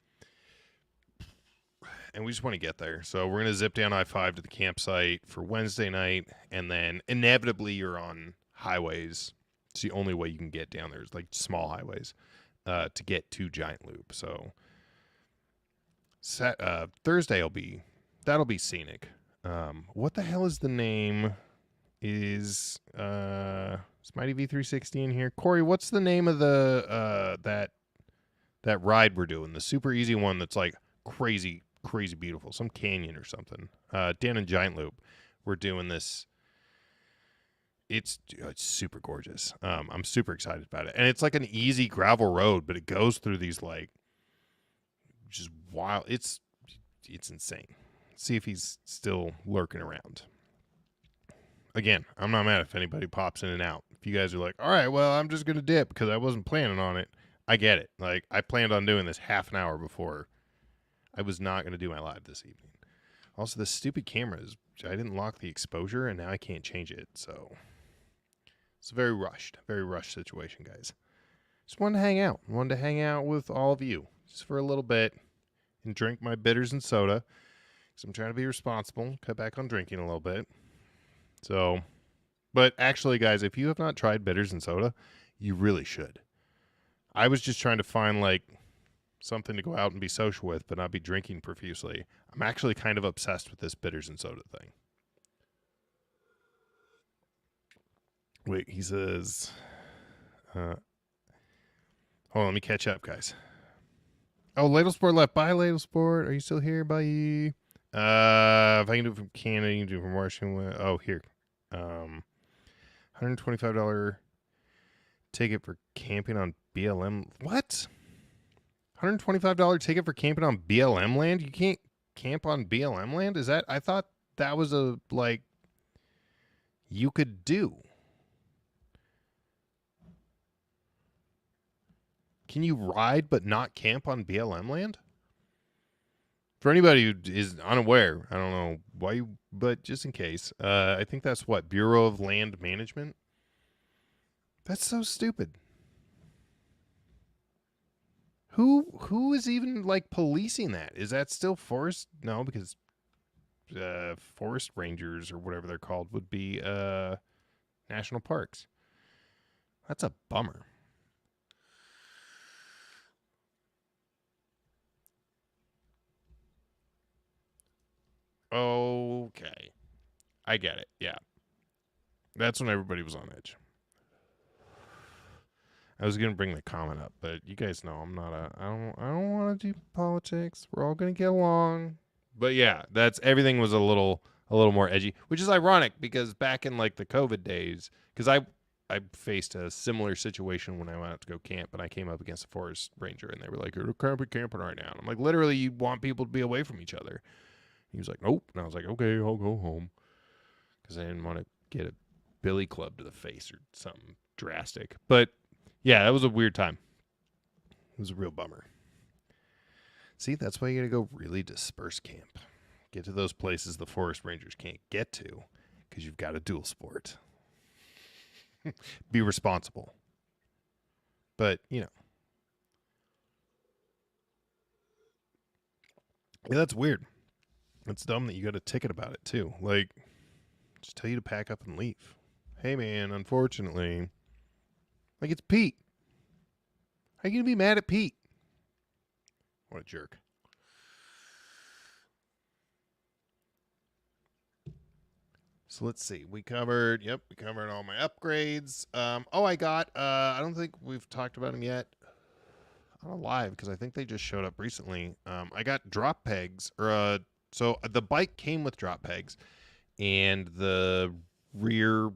And we just want to get there. So we're going to zip down I-5 to the campsite for Wednesday night. And then inevitably you're on highways. It's the only way you can get down there. It's like small highways to get to Giant Loop. So Thursday that'll be scenic. What the hell is the name? Is Smitey V360 in here? Corey, what's the name of the that ride we're doing? The super easy one that's like crazy beautiful, some canyon or something. Dan and Giant Loop, we're doing this. It's super gorgeous. I'm super excited about it, and it's like an easy gravel road, but it goes through these like just wild. It's insane. See if he's still lurking around. Again, I'm not mad if anybody pops in and out. If you guys are like, all right, well, I'm just gonna dip because I wasn't planning on it. I get it. Like I planned on doing this half an hour before. I was not going to do my live this evening. Also, the stupid cameras, I didn't lock the exposure, and now I can't change it. So it's a very rushed situation, guys. Just wanted to hang out. Wanted to hang out with all of you just for a little bit and drink my bitters and soda because I'm trying to be responsible, cut back on drinking a little bit. So, but actually, guys, if you have not tried bitters and soda, you really should. I was just trying to find, like, something to go out and be social with, but not be drinking profusely. I'm actually kind of obsessed with this bitters and soda thing. Wait, he says, hold on, let me catch up, guys. Oh, Ladle Sport left. Bye, Ladle Sport. Are you still here? Bye. If I can do it from Canada, you can do it from Washington. Oh, here. $125 ticket for camping on BLM. What? $125 ticket for camping on BLM land? You can't camp on BLM land? Is that? I thought that was a, like, you could do. Can you ride but not camp on BLM land? For anybody who is unaware, I don't know why you, but just in case, I think that's what, Bureau of Land Management? That's so stupid. Who is even like policing that? Is that still forest? No, because forest rangers or whatever they're called would be national parks. That's a bummer. Okay. I get it. Yeah. That's when everybody was on edge. I was gonna bring the comment up, but you guys know I'm not I don't want to do politics. We're all gonna get along. But yeah, that's everything was a little more edgy, which is ironic because back in like the COVID days, because I faced a similar situation when I went out to go camp, and I came up against a forest ranger, and they were like, "You're camping right now." And I'm like, literally, you want people to be away from each other. He was like, "Nope," and I was like, "Okay, I'll go home," because I didn't want to get a billy club to the face or something drastic. But yeah, that was a weird time. It was a real bummer. See, that's why you got to go really disperse camp. Get to those places the forest rangers can't get to because you've got a dual sport. Be responsible. But, you know. Yeah, that's weird. It's dumb that you got a ticket about it, too. Like, just tell you to pack up and leave. Hey, man, unfortunately. Like, it's Pete. How are you going to be mad at Pete? What a jerk. So let's see. We covered all my upgrades. I got, I don't think we've talked about them yet on live because I think they just showed up recently. I got drop pegs, so the bike came with drop pegs, and the rear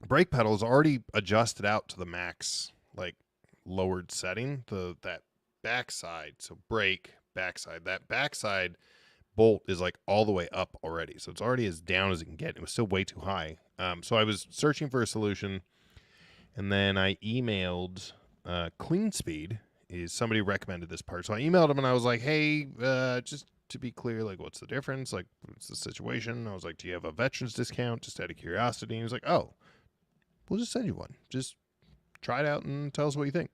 brake pedal is already adjusted out to the max, like lowered setting. That backside, so brake backside, that backside bolt is like all the way up already, so it's already as down as it can get. It was still way too high. So I was searching for a solution, and then I emailed Clean Speed. Is somebody recommended this part, so I emailed him and I was like, hey, just to be clear, like, what's the difference? Like, what's the situation? I was like, do you have a veterans discount? Just out of curiosity. And he was like, oh, we'll just send you one. Just try it out and tell us what you think.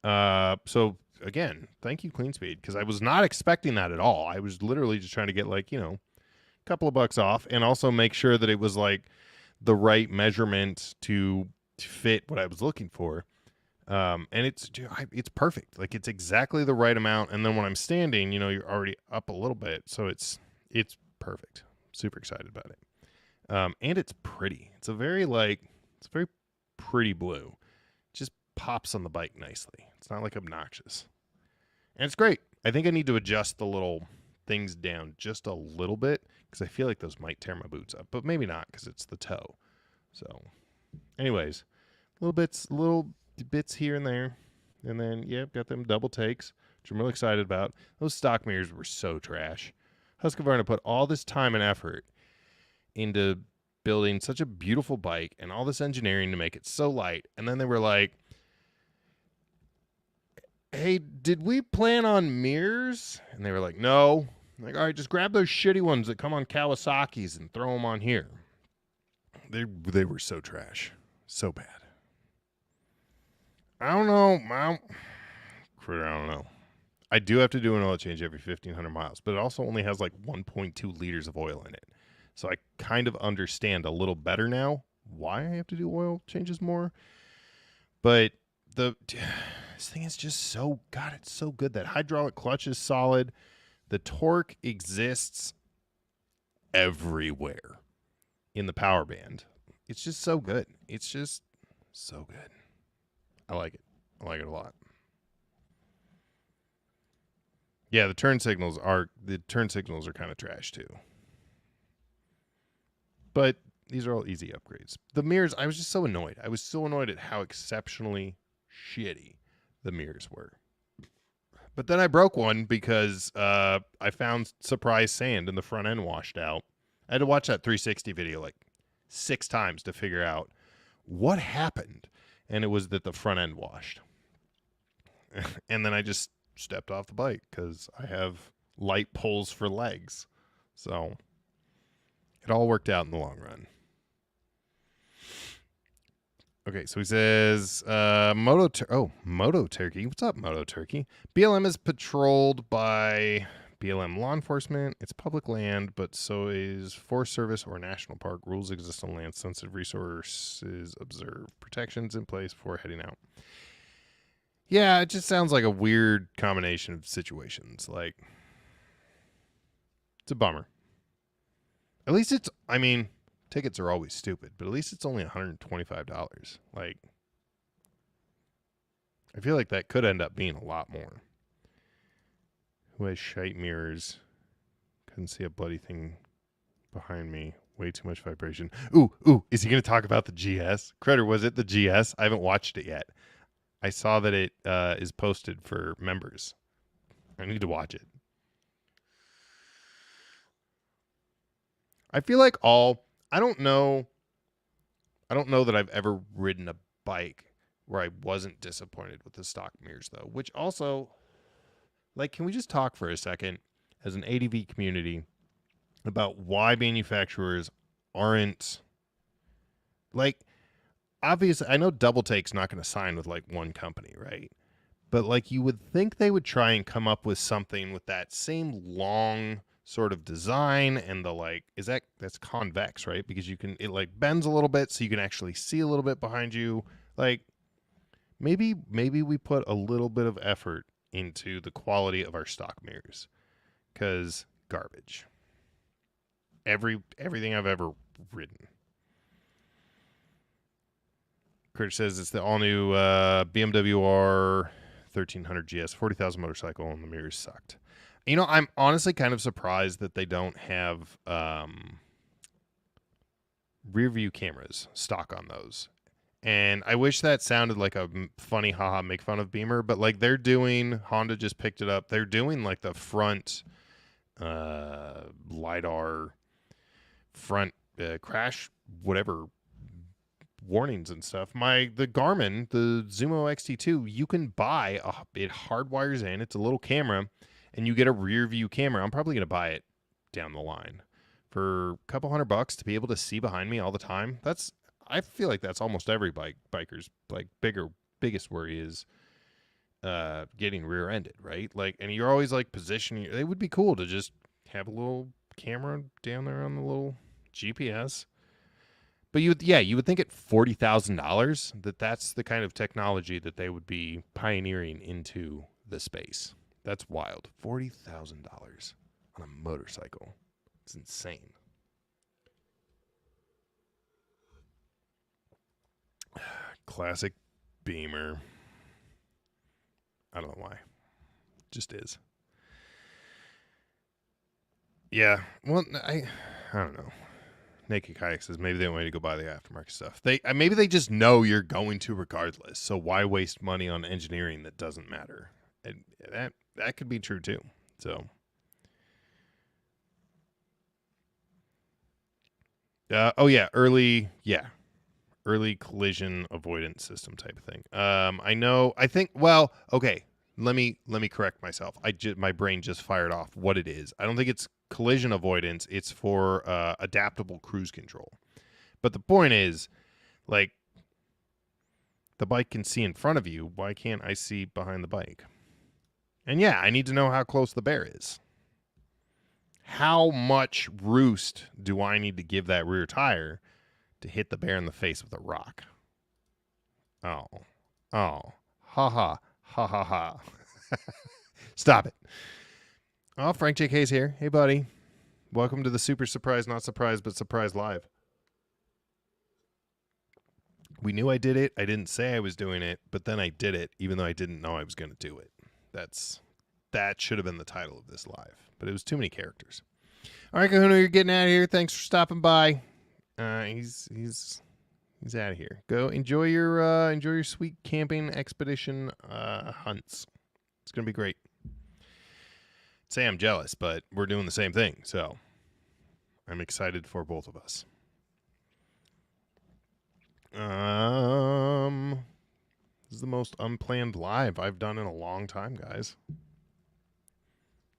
So again, thank you, Clean Speed, because I was not expecting that at all. I was literally just trying to get like, a couple of bucks off, and also make sure that it was like the right measurement to fit what I was looking for. And it's perfect. Like, it's exactly the right amount. And then when I'm standing, you're already up a little bit, so it's perfect. Super excited about it. And it's pretty. It's a very pretty blue. Just pops on the bike nicely. It's not like obnoxious. And it's great. I think I need to adjust the little things down just a little bit because I feel like those might tear my boots up, but maybe not because it's the toe. So anyways, little bits here and there. And then, got them double takes, which I'm really excited about. Those stock mirrors were so trash. Husqvarna put all this time and effort into building such a beautiful bike and all this engineering to make it so light. And then they were like, hey, did we plan on mirrors? And they were like, no. I'm like, all right, just grab those shitty ones that come on Kawasaki's and throw them on here. They were so trash. So bad. I don't know. I don't know. I do have to do an oil change every 1,500 miles, but it also only has like 1.2 liters of oil in it. So I kind of understand a little better now why I have to do oil changes more. But this thing is just so, God, it's so good. That hydraulic clutch is solid. The torque exists everywhere in the power band. It's just so good. It's just so good. I like it. I like it a lot. Yeah, the turn signals are kind of trash too. But these are all easy upgrades. The mirrors, I was just so annoyed. I was so annoyed at how exceptionally shitty the mirrors were. But then I broke one because I found surprise sand and the front end washed out. I had to watch that 360 video like 6 times to figure out what happened. And it was that the front end washed. And then I just stepped off the bike because I have light poles for legs. So it all worked out in the long run. Okay, so he says, Moto Turkey. What's up, Moto Turkey? BLM is patrolled by BLM law enforcement. It's public land, but so is Forest Service or National Park. Rules exist on land. Sensitive resources observe. Protections in place before heading out. Yeah, it just sounds like a weird combination of situations. Like, it's a bummer. At least it's, I mean, tickets are always stupid, but at least it's only $125. Like, I feel like that could end up being a lot more. Who has shite mirrors? Couldn't see a bloody thing behind me. Way too much vibration. Ooh, is he going to talk about the GS? Critter, was it the GS? I haven't watched it yet. I saw that it is posted for members. I need to watch it. I feel like I don't know that I've ever ridden a bike where I wasn't disappointed with the stock mirrors, though. Which also, like, can we just talk for a second as an ADV community about why manufacturers aren't, like, obviously, I know Double Take's not going to sign with, like, one company, right? But, like, you would think they would try and come up with something with that same long sort of design and the, like, that's convex, right? Because it like bends a little bit so you can actually see a little bit behind you. Like, maybe we put a little bit of effort into the quality of our stock mirrors, because garbage. Everything I've ever ridden. Kurt says it's the all-new BMW R 1300 GS, 40,000 motorcycle, and the mirrors sucked. You know, I'm honestly kind of surprised that they don't have rear view cameras stock on those. And I wish that sounded like a funny haha make fun of Beamer, but like Honda just picked it up. They're doing like the front LiDAR front crash whatever warnings and stuff. The Garmin, the Zumo XT2, you can buy it hardwires in. It's a little camera, and you get a rear view camera. I'm probably gonna buy it down the line for a couple $100 to be able to see behind me all the time. I feel like that's almost every biker's like biggest worry is getting rear-ended, right? Like, and you're always like positioning. It would be cool to just have a little camera down there on the little GPS. But you would think at $40,000 that's the kind of technology that they would be pioneering into the space. That's wild. $40,000 on a motorcycle. It's insane. Classic Beamer. I don't know why. Just is. Yeah. Well, I don't know. Naked Kayak says maybe they want you to go buy the aftermarket stuff. Maybe they just know you're going to regardless. So why waste money on engineering that doesn't matter? And that could be true too. So early collision avoidance system type of thing. Let me correct myself. My brain just fired off what it is. I don't think it's collision avoidance. It's for adaptable cruise control. But the point is, like, the bike can see in front of you. Why can't I see behind the bike? And yeah, I need to know how close the bear is. How much roost do I need to give that rear tire to hit the bear in the face with a rock? Oh, ha ha. Ha ha ha. Stop it. Oh, Frank JK's here. Hey, buddy. Welcome to the super surprise, not surprise, but surprise live. We knew I did it. I didn't say I was doing it, but then I did it, even though I didn't know I was going to do it. That should have been the title of this live, but it was too many characters. All right, Kahuna, you're getting out of here. Thanks for stopping by. He's out of here. Go enjoy your sweet camping expedition hunts. It's gonna be great. Say I'm jealous, but we're doing the same thing, so I'm excited for both of us. This is the most unplanned live I've done in a long time, guys.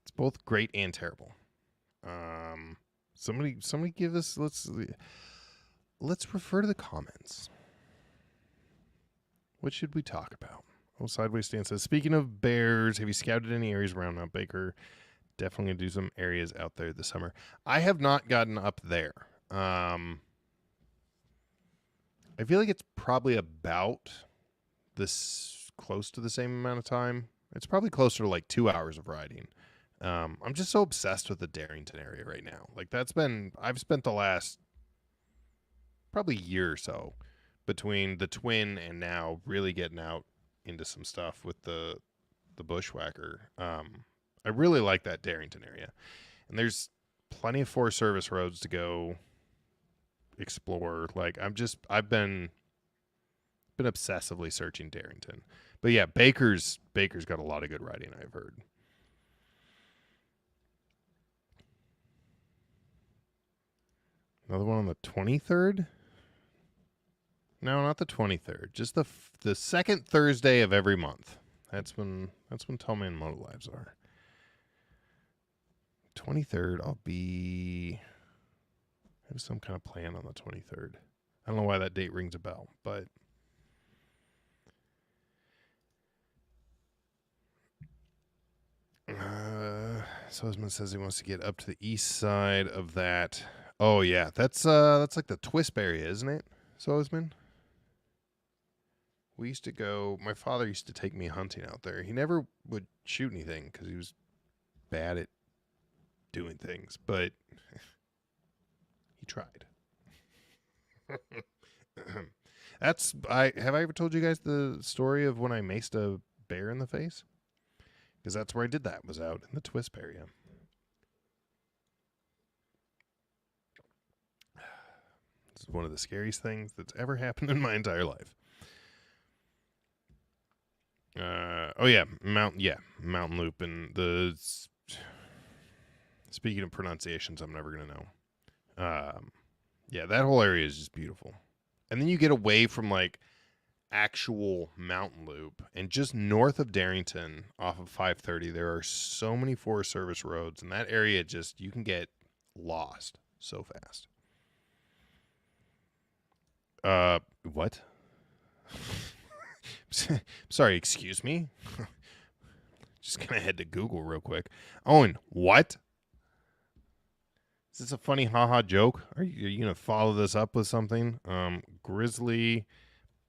It's both great and terrible. Somebody give us, let's refer to the comments. What should we talk about? Oh, Sideways Stan says, speaking of bears, have you scouted any areas around Mount Baker? Definitely going to do some areas out there this summer. I have not gotten up there. I feel like it's probably about this close to the same amount of time. It's probably closer to like 2 hours of riding. I'm just so obsessed with the Darrington area right now. Like I've spent the last probably year or so between the Twin and now really getting out into some stuff with the Bushwhacker. I really like that Darrington area, and there's plenty of Forest Service roads to go explore. Like I've been obsessively searching Darrington, but yeah, Baker's got a lot of good riding, I've heard. Another one on the 23rd? No, not the 23rd. Just the second Thursday of every month. That's when Tall Man Moto Lives are. 23rd, I have some kind of plan on the 23rd. I don't know why that date rings a bell, but Sosman says he wants to get up to the east side of that. Oh yeah, that's like the Twisp area, isn't it, Sosman? We used to go. My father used to take me hunting out there. He never would shoot anything because he was bad at doing things, but he tried. Have I ever told you guys the story of when I maced a bear in the face? Because that's where I did that, was out in the Twisp area. This is one of the scariest things that's ever happened in my entire life. Mountain Loop, and speaking of pronunciations, I'm never gonna know. That whole area is just beautiful. And then you get away from like actual Mountain Loop, and just north of Darrington off of 530, there are so many Forest Service roads, and that area you can get lost so fast. What? Sorry, excuse me? Just gonna head to Google real quick. Owen, what? Is this a funny haha joke? Are you gonna follow this up with something? Grizzly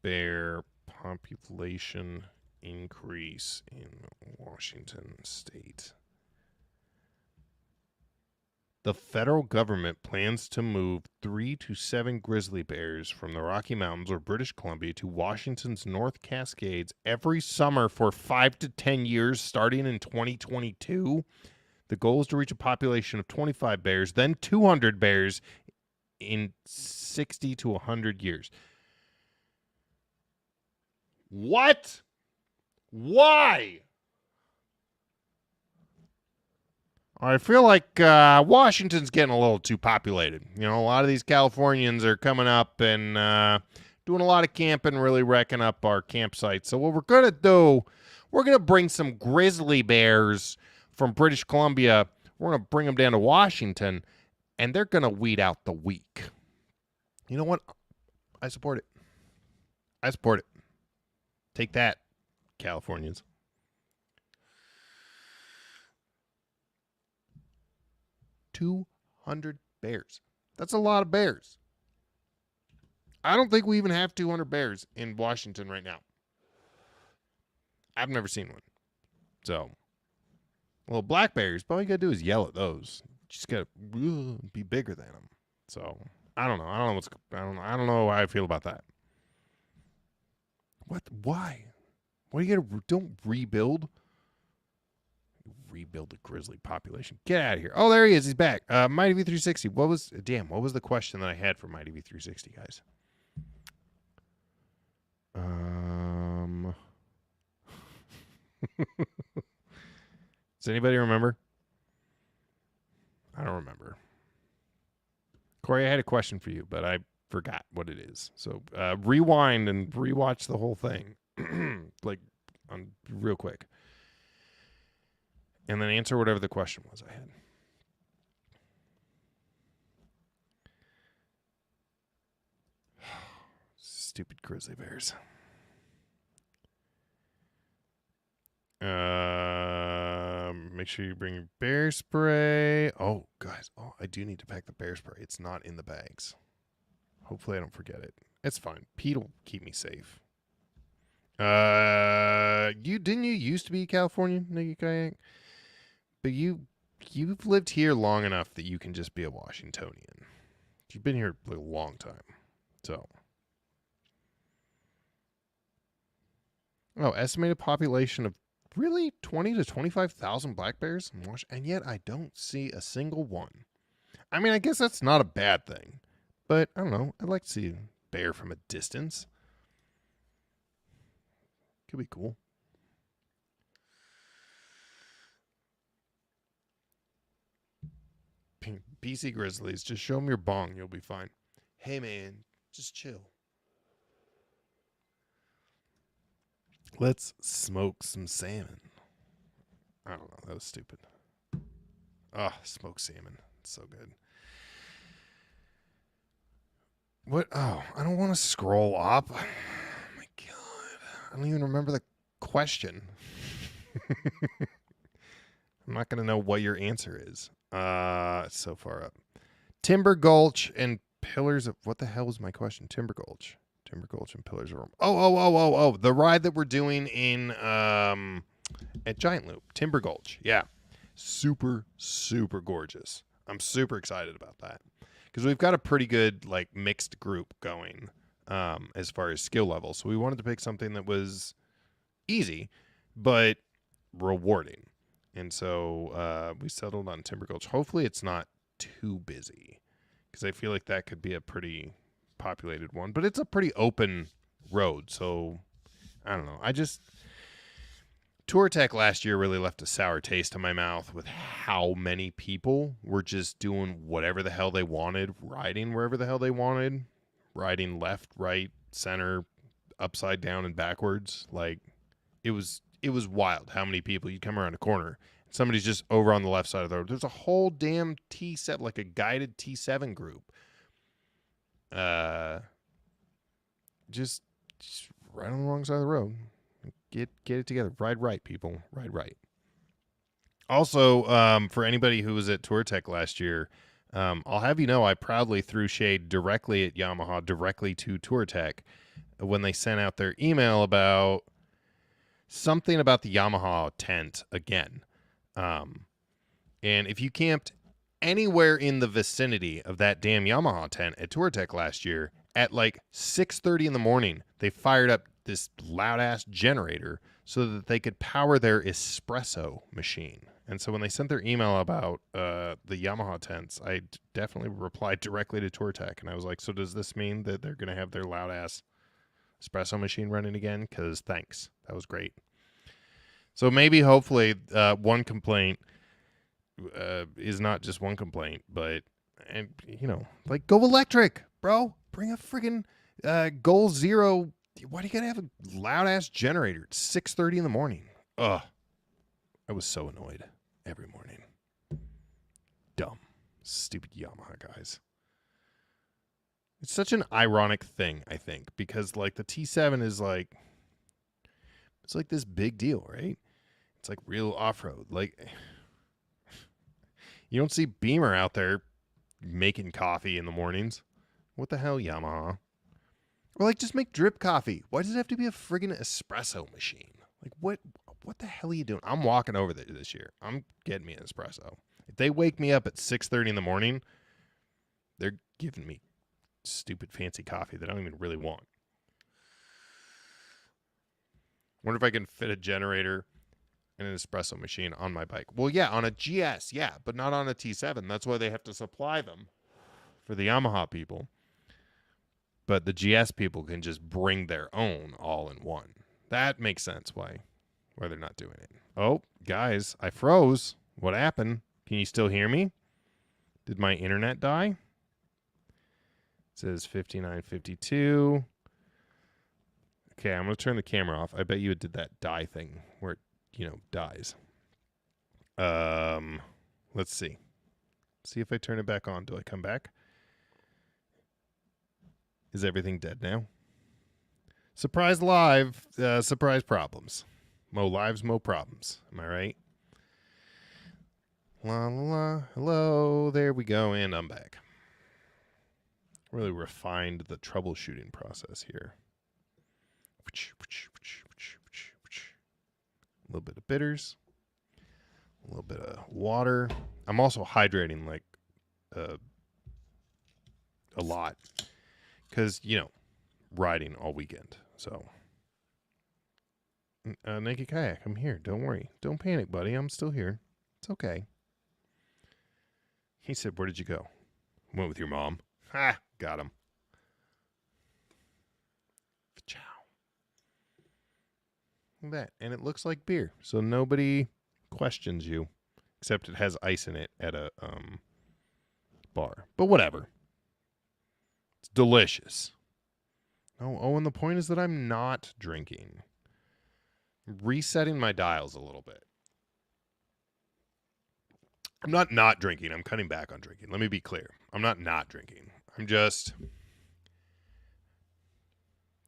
bear population increase in Washington state. The federal government plans to move 3 to 7 grizzly bears from the Rocky Mountains or British Columbia to Washington's North Cascades every summer for 5 to 10 years, starting in 2022. The goal is to reach a population of 25 bears, then 200 bears in 60 to 100 years. What? Why? I feel like Washington's getting a little too populated. You know, a lot of these Californians are coming up and doing a lot of camping, really wrecking up our campsites. So what we're going to do, we're going to bring some grizzly bears from British Columbia. We're going to bring them down to Washington, and they're going to weed out the weak. You know what? I support it. I support it. Take that, Californians. $200 bears. That's a lot of bears. I don't think we even have 200 bears in Washington right now. I've never seen one. So, well, black bears, all you gotta do is yell at those. You just gotta be bigger than them. So, I don't know. I don't know how I feel about that. What? Why? What are you gonna? Don't rebuild. Rebuild the grizzly population. Get out of here. Oh, there he is. He's back. Mighty V360. What was the question that I had for Mighty V360, guys? Does anybody remember? I don't remember. Corey, I had a question for you, but I forgot what it is. So rewind and rewatch the whole thing. like on real quick, and then answer whatever the question was I had. Stupid grizzly bears. Make sure you bring your bear spray. Oh, guys. Oh, I do need to pack the bear spray. It's not in the bags. Hopefully I don't forget it. It's fine. Pete will keep me safe. You used to be California, Nigga Kayak? But you've lived here long enough that you can just be a Washingtonian. You've been here a long time. So. Oh, estimated population of really 20 to 25,000 black bears, and yet I don't see a single one. I mean, I guess that's not a bad thing, but I don't know. I'd like to see a bear from a distance. Could be cool. BC Grizzlies, just show them your bong. You'll be fine. Hey, man, just chill. Let's smoke some salmon. I don't know. That was stupid. Oh, smoked salmon. It's so good. What? Oh, I don't want to scroll up. Oh, my God. I don't even remember the question. I'm not going to know what your answer is. It's so far up. Timber Gulch and Pillars of... What the hell was my question? Timber Gulch and Pillars of... Oh. The ride that we're doing in... at Giant Loop. Timber Gulch. Yeah. Super, super gorgeous. I'm super excited about that. Because we've got a pretty good, like, mixed group going as far as skill level. So we wanted to pick something that was easy, but rewarding. And so we settled on Timber Gulch. Hopefully it's not too busy, because I feel like that could be a pretty populated one. But it's a pretty open road, so I don't know. Tour Tech last year really left a sour taste in my mouth with how many people were just doing whatever the hell they wanted, riding wherever the hell they wanted, riding left, right, center, upside down, and backwards. Like, it was wild how many people. You'd come around a corner, and somebody's just over on the left side of the road. There's a whole damn T7, like a guided T7 group. Just right on the wrong side of the road. Get it together. Ride right, people. Ride right. Also, for anybody who was at Tour Tech last year, I'll have you know I proudly threw shade directly at Yamaha, directly to Tour Tech, when they sent out their email about something about the Yamaha tent again. And if you camped anywhere in the vicinity of that damn Yamaha tent at Tour Tech last year, at like 6:30 in the morning, they fired up this loud-ass generator so that they could power their espresso machine. And so when they sent their email about the Yamaha tents, I definitely replied directly to Tour Tech, and I was like, so does this mean that they're going to have their loud-ass espresso machine running again? Because thanks. That was great. So maybe, hopefully, one complaint is not just one complaint, but, and like, go electric, bro. Bring a friggin' Goal Zero. Why do you gotta have a loud-ass generator at 6:30 in the morning? Ugh. I was so annoyed every morning. Dumb. Stupid Yamaha guys. It's such an ironic thing, I think, because, like, the T7 is, like, it's like this big deal, right? It's like real off-road. Like, you don't see Beamer out there making coffee in the mornings. What the hell, Yamaha? Or, like, just make drip coffee. Why does it have to be a friggin' espresso machine? Like, what the hell are you doing? I'm walking over there this year. I'm getting me an espresso. If they wake me up at 6:30 in the morning, they're giving me stupid fancy coffee that I don't even really want. Wonder if I can fit a generator and an espresso machine on my bike. Well, yeah, on a GS, yeah, but not on a T7. That's why they have to supply them for the Yamaha people. But the GS people can just bring their own all in one. That makes sense why they're not doing it. Oh, guys, I froze. What happened? Can you still hear me? Did my internet die? It says 5952. Okay, I'm going to turn the camera off. I bet you it did that die thing where it, dies. Let's see. See if I turn it back on. Do I come back? Is everything dead now? Surprise live. Surprise problems. Mo lives, mo problems. Am I right? La la la. Hello. There we go. And I'm back. Really refined the troubleshooting process here. A little bit of bitters. A little bit of water. I'm also hydrating like a lot. Because, riding all weekend. So, Naked Kayak, I'm here. Don't worry. Don't panic, buddy. I'm still here. It's okay. He said, where did you go? Went with your mom. Ha! Got him. Ciao. Look at that. And it looks like beer. So nobody questions you. Except it has ice in it at a bar. But whatever. It's delicious. Oh, and the point is that I'm not drinking. Resetting my dials a little bit. I'm not drinking. I'm cutting back on drinking. Let me be clear. I'm not drinking. I'm just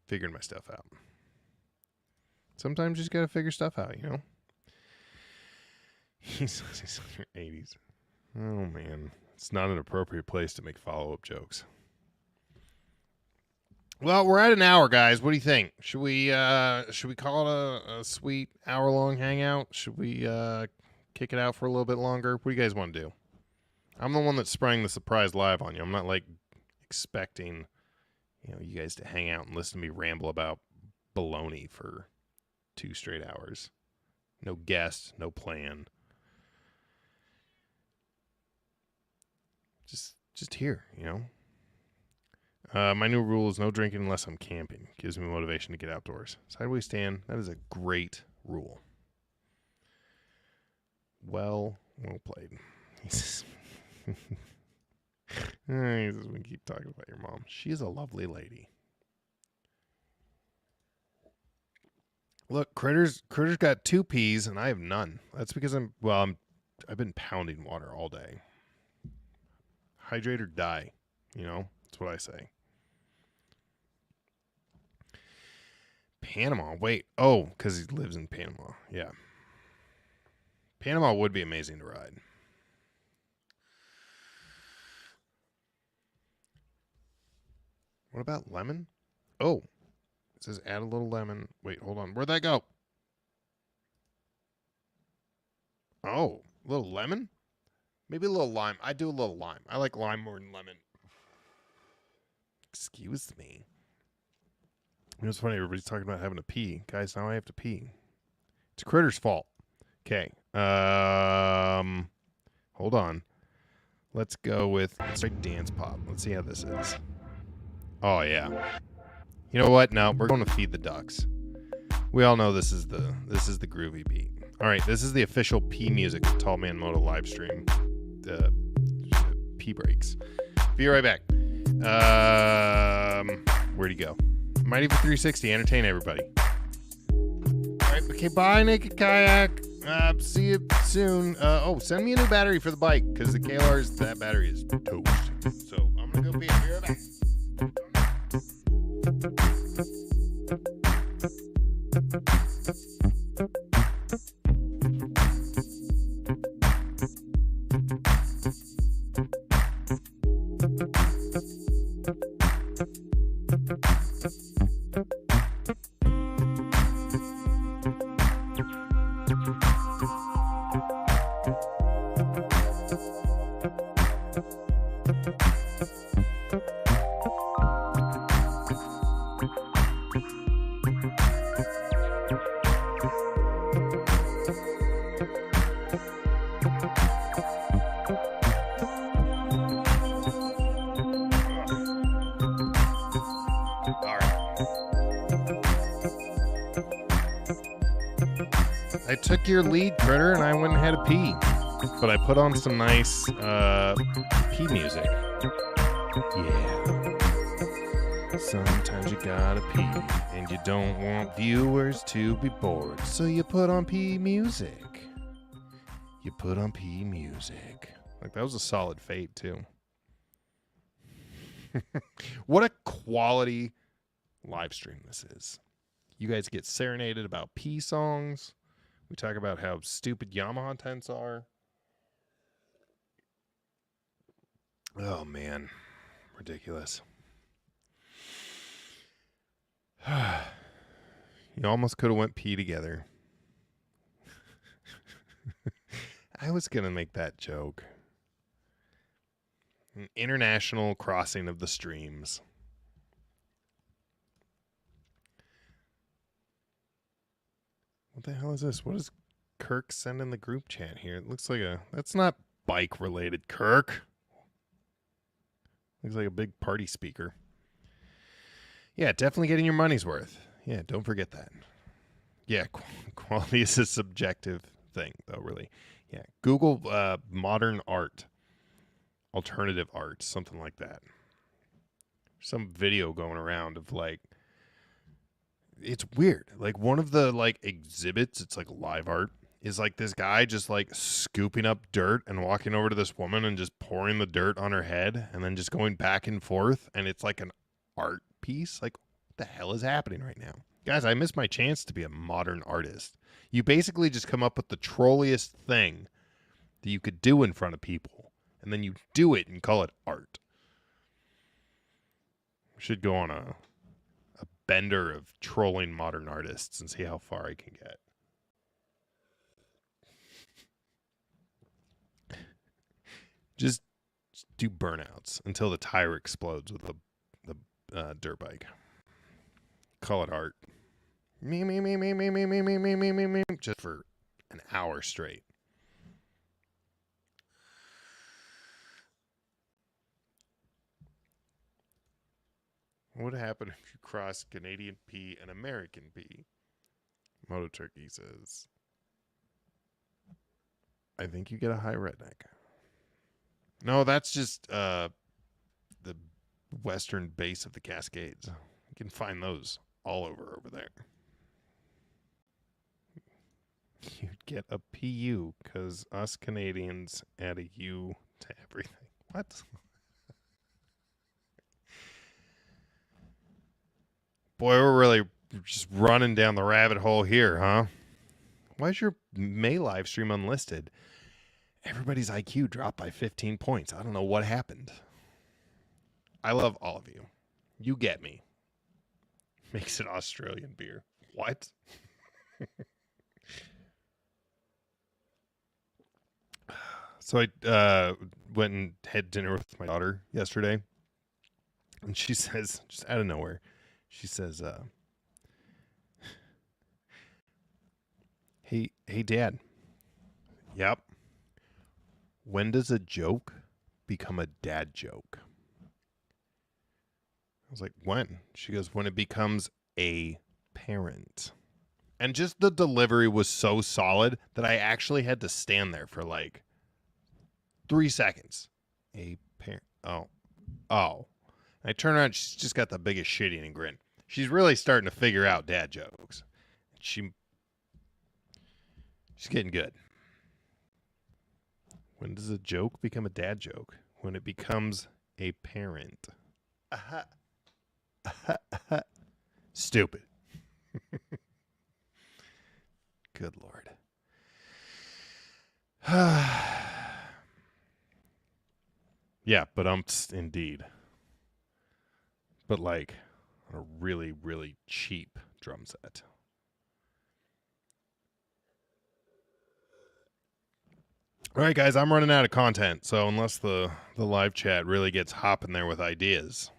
figuring my stuff out. Sometimes you just got to figure stuff out, He's in your 80s. Oh, man. It's not an appropriate place to make follow-up jokes. Well, we're at an hour, guys. What do you think? Should we call it a sweet hour-long hangout? Should we kick it out for a little bit longer? What do you guys want to do? I'm the one that sprang the surprise live on you. I'm not like expecting, you guys to hang out and listen to me ramble about baloney for 2 straight hours. No guest, no plan. Just here, My new rule is no drinking unless I'm camping. Gives me motivation to get outdoors. Sideways stand, that is a great rule. Well played. He says, we keep talking about your mom. She's a lovely lady. Look, Critter's got 2 peas and I have none. That's because I've been pounding water all day. Hydrate or die, that's what I say. Panama. Wait. Oh, because he lives in Panama. Yeah. Panama would be amazing to ride. What about lemon? Oh. It says add a little lemon. Wait, hold on. Where'd that go? Oh, a little lemon? Maybe a little lime. I do a little lime. I like lime more than lemon. Excuse me. It's funny, everybody's talking about having to pee. Guys, now I have to pee. It's Critter's fault. Okay. Hold on. Let's go with dance pop. Let's see how this is. Oh, yeah. You know what? No, we're going to feed the ducks. We all know this is the groovy beat. All right, this is the official pee music of Tall Man Moto live stream. Pee breaks. Be right back. Where'd he go? Mighty for 360. Entertain everybody. All right. Okay. Bye, Naked Kayak. See you soon. Send me a new battery for the bike because the KLR's that battery is toast. So I'm gonna go pee. Be right back. I took your lead, Critter, and I went and had a pee. But I put on some nice pee music. Yeah. Sometimes you gotta pee, and you don't want viewers to be bored, so you put on pee music. You put on pee music. Like, that was a solid fade, too. What a quality live stream this is. You guys get serenaded about pee songs. We talk about how stupid Yamaha tents are. Oh, man. Ridiculous. You almost could have went pee together. I was going to make that joke. An international crossing of the streams. What the hell is this? What is Kirk send in the group chat here? It looks like that's not bike related, Kirk. Looks like a big party speaker. Yeah, definitely getting your money's worth. Yeah, don't forget that. Yeah, quality is a subjective thing, though, really. Yeah, Google modern art, alternative art, something like that. Some video going around of like, it's weird. Like one of the like exhibits, it's like live art, is like this guy just like scooping up dirt and walking over to this woman and just pouring the dirt on her head and then just going back and forth. And it's like an art piece. Like, what the hell is happening right now? Guys, I missed my chance to be a modern artist. You basically just come up with the trolliest thing that you could do in front of people, and then you do it and call it art. We should go on a bender of trolling modern artists and see how far I can get. Just do burnouts until the tire explodes with the dirt bike. Call it art. Me, just for an hour straight. What would happen if you cross Canadian P and American P? Moto Turkey says, I think you get a high redneck. No, that's just the western base of the Cascades. You can find those all over there. You'd get a PU because us Canadians add a U to everything. What? Boy, we're really just running down the rabbit hole here, huh? Why is your May live stream unlisted? Everybody's IQ dropped by 15 points. I don't know what happened. I love all of you. You get me. Makes it Australian beer. What? So I went and had dinner with my daughter yesterday. And she says, just out of nowhere, she says, hey, Dad. Yep. When does a joke become a dad joke? I was like, when? She goes, when it becomes a parent. And just the delivery was so solid that I actually had to stand there for like 3 seconds. A parent. Oh. I turn around, she's just got the biggest shit-eating grin. She's really starting to figure out dad jokes. She's getting good. When does a joke become a dad joke? When it becomes a parent. Stupid. Good Lord. Yeah, but indeed. But like on a really, really cheap drum set. All right, guys, I'm running out of content, so unless the live chat really gets hopping there with ideas,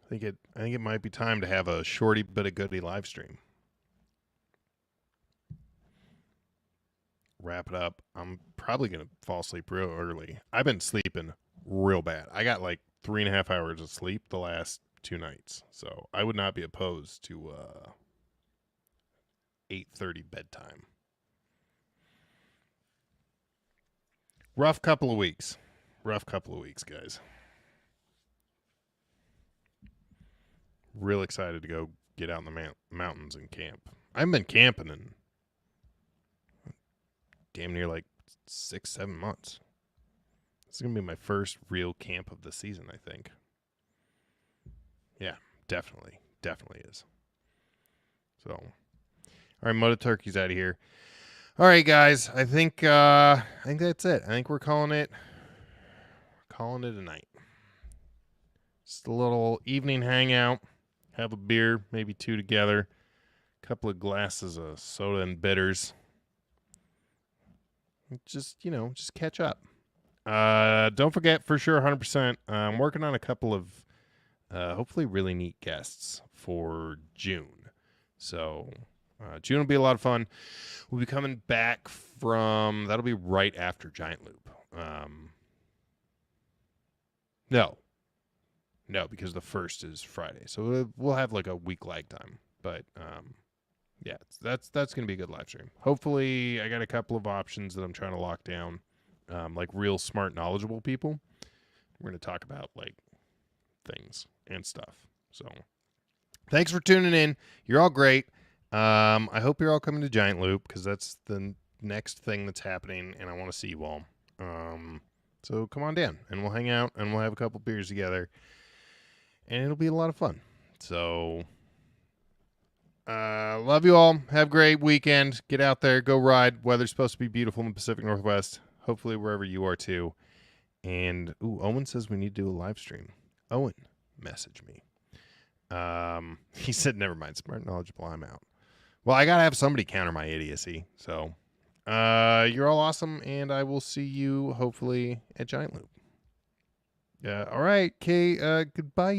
I think it might be time to have a shorty but a goodie live stream. Wrap it up. I'm probably gonna fall asleep real early. I've been sleeping real bad. I got like 3.5 hours of sleep the last 2 nights, so I would not be opposed to 8:30 bedtime. Rough couple of weeks, guys. real excited to go get out in the mountains and camp. I haven't been camping in damn near like 6-7 months. This is going to be my first real camp of the season, I think. Yeah, definitely is. So, all right, Moto Turkey's out of here. All right, guys, I think that's it. I think we're calling it a night. Just a little evening hangout. Have a beer, maybe 2 together. A couple of glasses of soda and bitters. Just catch up. Don't forget, for sure, 100%. I'm working on a couple of hopefully really neat guests for June. So June will be a lot of fun. We'll be coming back that'll be right after Giant Loop. No, because the 1st is Friday. So we'll have like a week lag time. But yeah, that's going to be a good live stream. Hopefully, I got a couple of options that I'm trying to lock down, like real smart, knowledgeable people. We're going to talk about like things and stuff. So thanks for tuning in. You're all great. I hope you're all coming to Giant Loop because that's the next thing that's happening, and I want to see you all. So come on down, and we'll hang out, and we'll have a couple beers together, and it'll be a lot of fun. So love you all. Have a great weekend. Get out there. Go ride. Weather's supposed to be beautiful in the Pacific Northwest. Hopefully wherever you are too. And, Owen says we need to do a live stream. Owen, message me. He said, never mind. Smart, knowledgeable, I'm out. Well, I got to have somebody counter my idiocy. So, you're all awesome, and I will see you, hopefully, at Giant Loop. All right, Kay, goodbye.